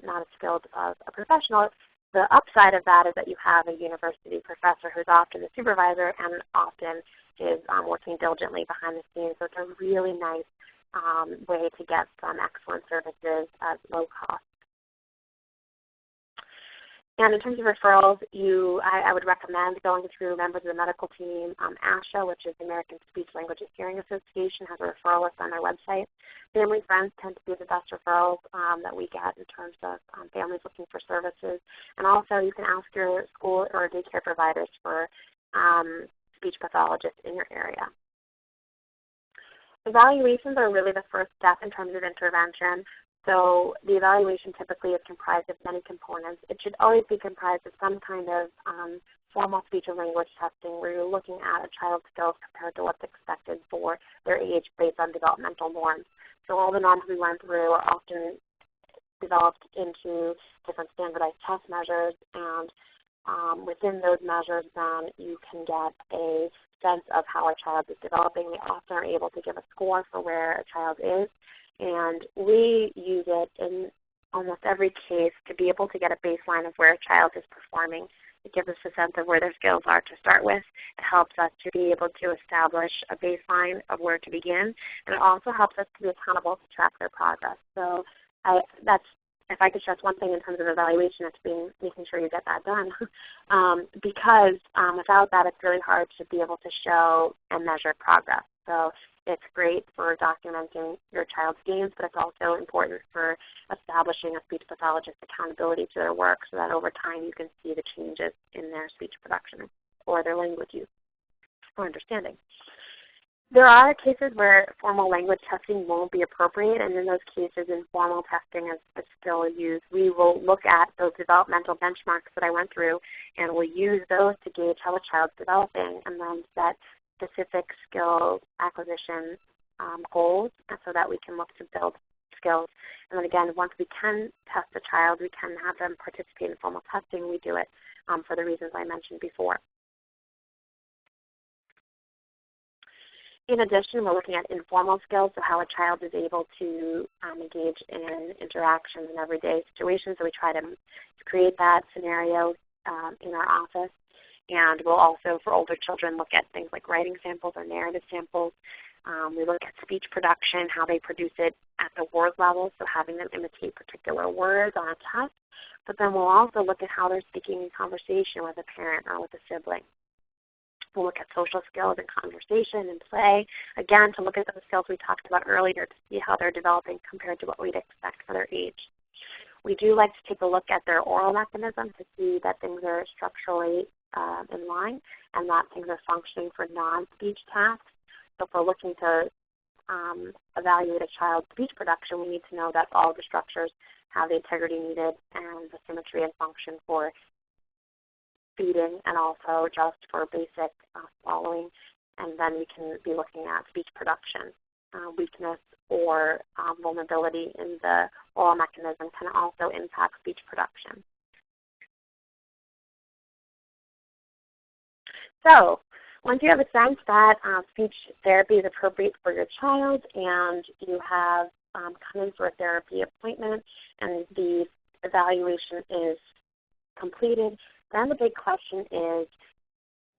not as skilled as a professional. The upside of that is that you have a university professor who's often the supervisor and often is working diligently behind the scenes. So it's a really nice way to get some excellent services at low cost. And in terms of referrals, I would recommend going through members of the medical team. ASHA, which is the American Speech Language and Hearing Association, has a referral list on their website. Family friends tend to be the best referrals that we get in terms of families looking for services. And also you can ask your school or daycare providers for speech pathologists in your area. Evaluations are really the first step in terms of intervention. So the evaluation typically is comprised of many components. It should always be comprised of some kind of formal speech and language testing where you're looking at a child's skills compared to what's expected for their age based on developmental norms. So all the norms we went through are often developed into different standardized test measures, and within those measures then you can get a sense of how a child is developing. We often are able to give a score for where a child is, and we use it in almost every case to be able to get a baseline of where a child is performing. It gives us a sense of where their skills are to start with. It helps us to be able to establish a baseline of where to begin, and it also helps us to be accountable to track their progress. So that's, if I could stress one thing in terms of evaluation, it's making sure you get that done. Because without that, it's really hard to be able to show and measure progress. So it's great for documenting your child's gains, but it's also important for establishing a speech pathologist's accountability to their work so that over time you can see the changes in their speech production or their language use or understanding. There are cases where formal language testing won't be appropriate, and in those cases informal testing is still used. We will look at those developmental benchmarks that I went through, and we'll use those to gauge how a child's developing and then set specific skill acquisition goals so that we can look to build skills. And then again, once we can test a child, we can have them participate in formal testing. We do it for the reasons I mentioned before. In addition, we're looking at informal skills, so how a child is able to engage in interactions in everyday situations. So we try to create that scenario in our office. And we'll also, for older children, look at things like writing samples or narrative samples. We look at speech production, how they produce it at the word level, so having them imitate particular words on a test. But then we'll also look at how they're speaking in conversation with a parent or with a sibling. We'll look at social skills and conversation and play, again, to look at those skills we talked about earlier to see how they're developing compared to what we'd expect for their age. We do like to take a look at their oral mechanism to see that things are structurally in line and that things are functioning for non-speech tasks. So if we're looking to evaluate a child's speech production, we need to know that all the structures have the integrity needed and the symmetry and function for feeding and also just for basic swallowing. And then we can be looking at speech production. Weakness or vulnerability in the oral mechanism can also impact speech production. So once you have a sense that speech therapy is appropriate for your child and you have come in for a therapy appointment and the evaluation is completed, then the big question is,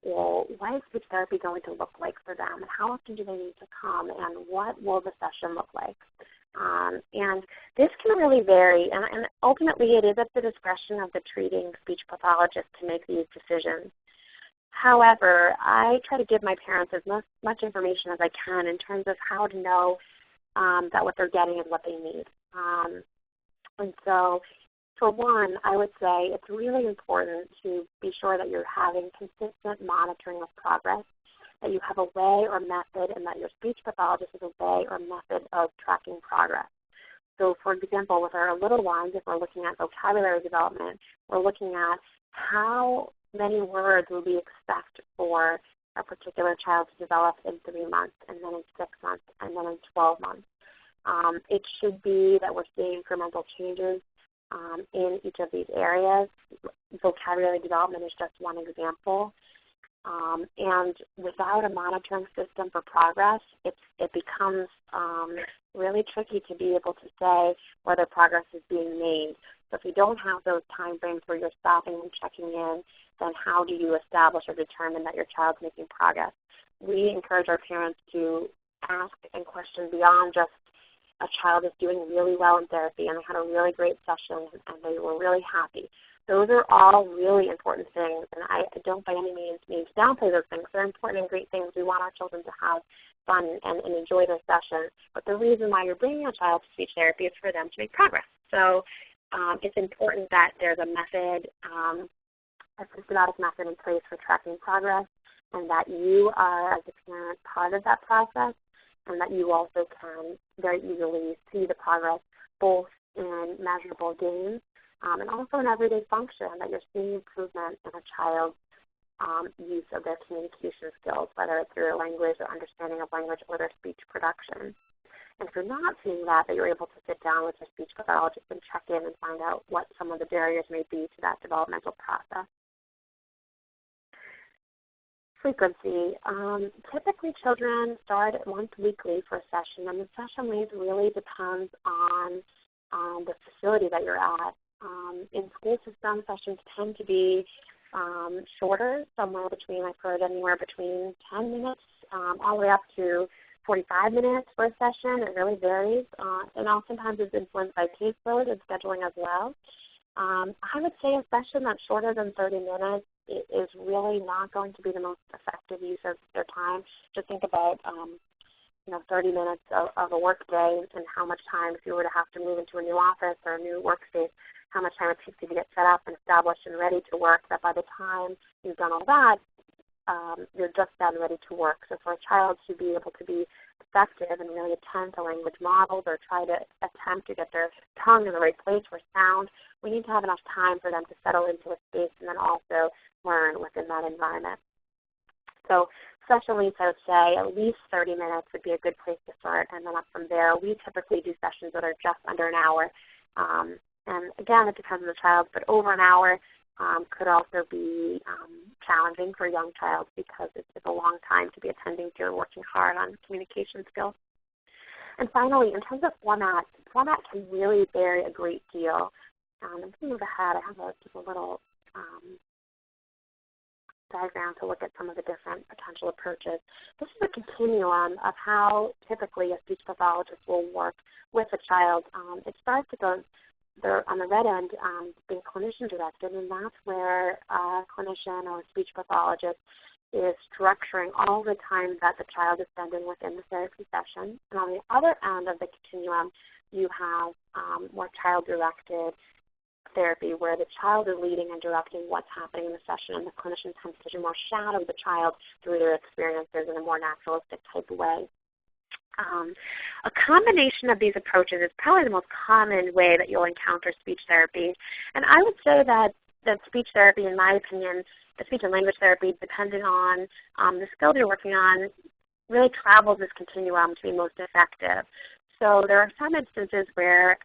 well, what is speech therapy going to look like for them? And how often do they need to come? And what will the session look like? And this can really vary. And ultimately, it is at the discretion of the treating speech pathologist to make these decisions. However, I try to give my parents as much information as I can in terms of how to know that what they're getting is what they need. And so, for one, I would say it's really important to be sure that you're having consistent monitoring of progress, that you have a way or method, and that your speech pathologist has a way or method of tracking progress. So, for example, with our little ones, if we're looking at vocabulary development, we're looking at how many words would we expect for a particular child to develop in 3 months, and then in 6 months, and then in 12 months. It should be that we're seeing incremental changes in each of these areas. Vocabulary development is just one example. And without a monitoring system for progress, it becomes really tricky to be able to say whether progress is being made. So if you don't have those time frames where you're stopping and checking in, then how do you establish or determine that your child's making progress? We encourage our parents to ask and question beyond just a child is doing really well in therapy and they had a really great session and they were really happy. Those are all really important things, and I don't by any means downplay those things. They're important and great things. We want our children to have fun and enjoy their session. But the reason why you're bringing a child to speech therapy is for them to make progress. So it's important that there's a method, a systematic method in place for tracking progress, and that you are, as a parent, part of that process, and that you also can very easily see the progress both in measurable gains and also in everyday function, that you're seeing improvement in a child's use of their communication skills, whether it's through language or understanding of language or their speech production. And if you're not seeing that, you're able to sit down with your speech pathologist and check in and find out what some of the barriers may be to that developmental process. Frequency. Typically children start once weekly for a session, and the session length really depends on the facility that you're at. In school systems, sessions tend to be shorter, somewhere between, I've heard anywhere between 10 minutes all the way up to 45 minutes for a session. It really varies, and oftentimes is influenced by caseload and scheduling as well. I would say a session that's shorter than 30 minutes is really not going to be the most effective use of their time. Just think about 30 minutes of a work day and how much time, if you were to have to move into a new office or a new workspace, how much time it takes you to get set up and established and ready to work, that by the time you've done all that, you're just then ready to work. So for a child to be able to be effective and really attend to language models or try to attempt to get their tongue in the right place for sound, we need to have enough time for them to settle into a space and then also learn within that environment. So session length, I would say at least 30 minutes would be a good place to start, and then up from there, we typically do sessions that are just under an hour. And again, it depends on the child, but over an hour could also be challenging for a young child because it's a long time to be attending to and working hard on communication skills. And finally, in terms of format can really vary a great deal. I'm going to move ahead. I have just a little diagram to look at some of the different potential approaches. This is a continuum of how typically a speech pathologist will work with a child. It starts at on the red end being clinician directed, and that's where a clinician or a speech pathologist is structuring all the time that the child is spending within the therapy session. And on the other end of the continuum, you have more child-directed therapy where the child is leading and directing what's happening in the session, and the clinician tends to more shadow the child through their experiences in a more naturalistic type of way. A combination of these approaches is probably the most common way that you'll encounter speech therapy. And I would say that speech therapy, in my opinion, the speech and language therapy, depending on the skill you're working on, really travels this continuum to be most effective. So there are some instances where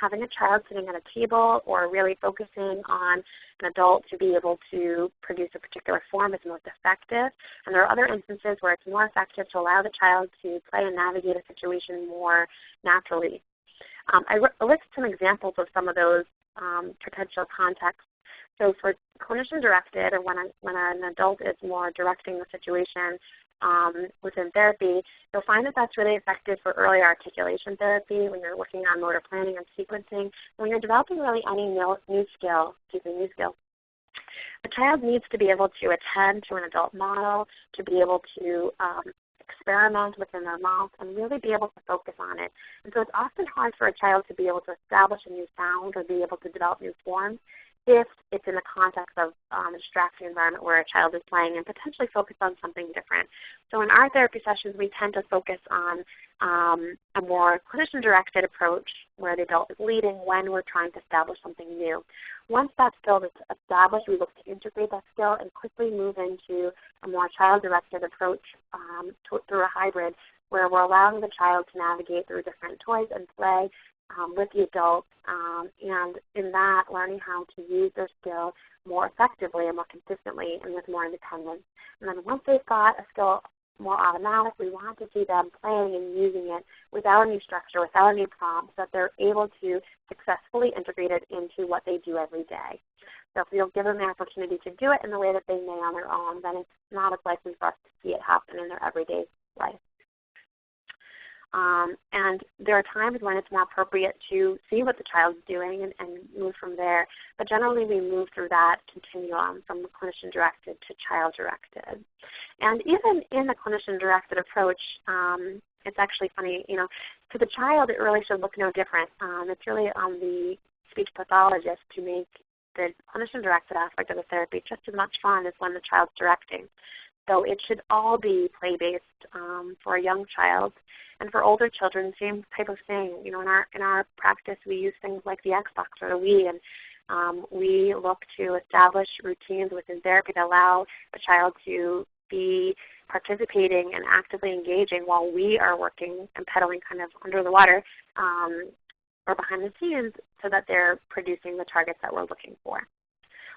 having a child sitting at a table or really focusing on an adult to be able to produce a particular form is most effective. And there are other instances where it's more effective to allow the child to play and navigate a situation more naturally. I list some examples of some of those potential contexts. So for clinician-directed, or when an adult is more directing the situation, within therapy, you'll find that that's really effective for early articulation therapy when you're working on motor planning and sequencing. When you're developing really any new skill, the child needs to be able to attend to an adult model, to be able to experiment within their mouth, and really be able to focus on it. And so it's often hard for a child to be able to establish a new sound or be able to develop new forms if it's in the context of a distracting environment where a child is playing and potentially focus on something different. So in our therapy sessions, we tend to focus on a more clinician-directed approach where the adult is leading when we're trying to establish something new. Once that skill is established, we look to integrate that skill and quickly move into a more child-directed approach through a hybrid where we're allowing the child to navigate through different toys and play with the adult, and in that, learning how to use their skill more effectively and more consistently and with more independence. And then once they've got a skill more automatic, we want to see them playing and using it without any structure, without any prompts, so that they're able to successfully integrate it into what they do every day. So if you'll give them the opportunity to do it in the way that they may on their own, then it's not as likely for us to see it happen in their everyday life. And there are times when it's more appropriate to see what the child's doing and move from there. But generally we move through that continuum from the clinician-directed to child-directed. And even in the clinician-directed approach, it's actually funny, to the child it really should look no different. It's really on the speech pathologist to make the clinician-directed aspect of the therapy just as much fun as when the child's directing. So it should all be play-based for a young child. And for older children, same type of thing. In our practice, we use things like the Xbox or the Wii, and we look to establish routines within therapy that allow the child to be participating and actively engaging while we are working and pedaling kind of under the water or behind the scenes so that they're producing the targets that we're looking for.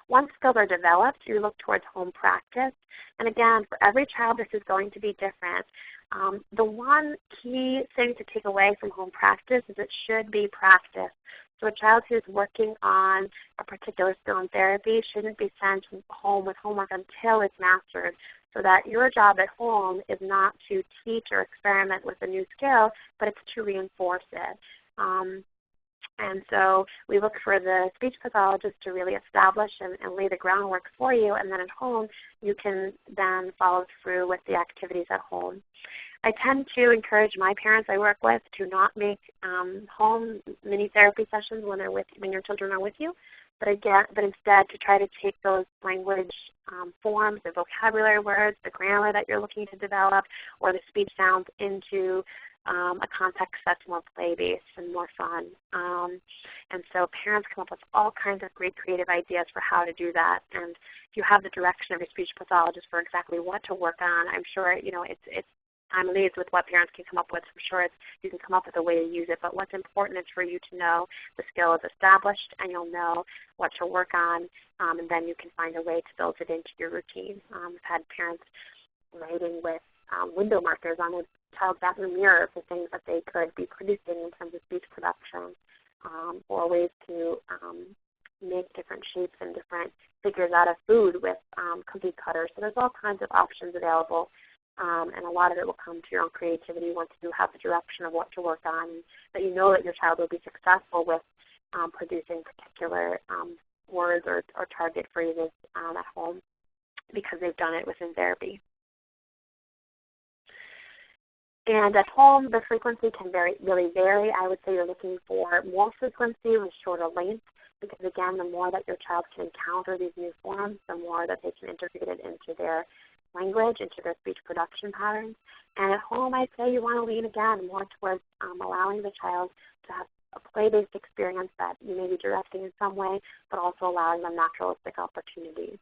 Once skills are developed, you look towards home practice. And again, for every child, this is going to be different. The one key thing to take away from home practice is it should be practice. So a child who's working on a particular skill in therapy shouldn't be sent home with homework until it's mastered, so that your job at home is not to teach or experiment with a new skill, but it's to reinforce it. And so we look for the speech pathologist to really establish and lay the groundwork for you, and then at home you can then follow through with the activities at home. I tend to encourage my parents I work with to not make home mini therapy sessions when your children are with you, but instead to try to take those language forms, the vocabulary words, the grammar that you're looking to develop, or the speech sounds into a context that's more play-based and more fun. And so parents come up with all kinds of great creative ideas for how to do that. And if you have the direction of your speech pathologist for exactly what to work on, I'm sure I'm amazed with what parents can come up with. I'm sure you can come up with a way to use it. But what's important is for you to know the skill is established, and you'll know what to work on, and then you can find a way to build it into your routine. I've had parents writing with window markers on a child's bathroom mirror for things that they could be producing in terms of speech production, or ways to make different shapes and different figures out of food with cookie cutters. So there's all kinds of options available, and a lot of it will come to your own creativity once you have the direction of what to work on, that you know that your child will be successful with producing particular words or target phrases at home because they've done it within therapy. And at home, the frequency can really vary. I would say you're looking for more frequency with shorter length because, again, the more that your child can encounter these new forms, the more that they can integrate it into their language, into their speech production patterns. And at home, I'd say you want to lean, again, more towards allowing the child to have a play-based experience that you may be directing in some way, but also allowing them naturalistic opportunities.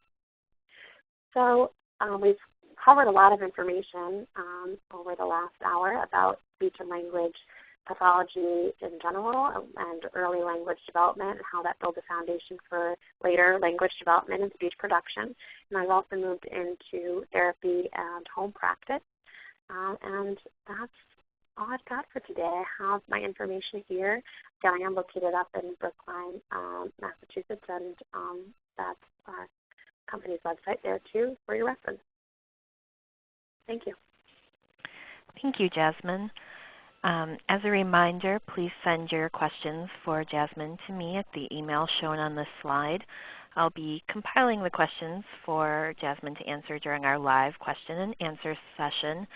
So we've covered a lot of information over the last hour about speech and language pathology in general and early language development and how that builds a foundation for later language development and speech production. And I've also moved into therapy and home practice. And that's all I've got for today. I have my information here. Again, I am located up in Brookline, Massachusetts, and that's our company's website there too for your reference. Thank you. Thank you, Jasmine. As a reminder, please send your questions for Jasmine to me at the email shown on this slide. I'll be compiling the questions for Jasmine to answer during our live question and answer session,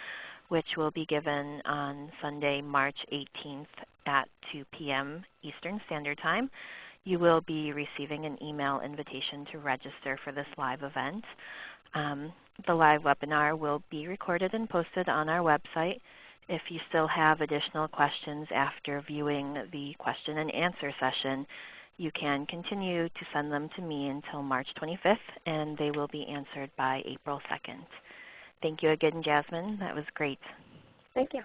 which will be given on Sunday, March 18th at 2 p.m. Eastern Standard Time. You will be receiving an email invitation to register for this live event. The live webinar will be recorded and posted on our website. If you still have additional questions after viewing the question and answer session, you can continue to send them to me until March 25th, and they will be answered by April 2nd. Thank you again, Jasmine. That was great. Thank you.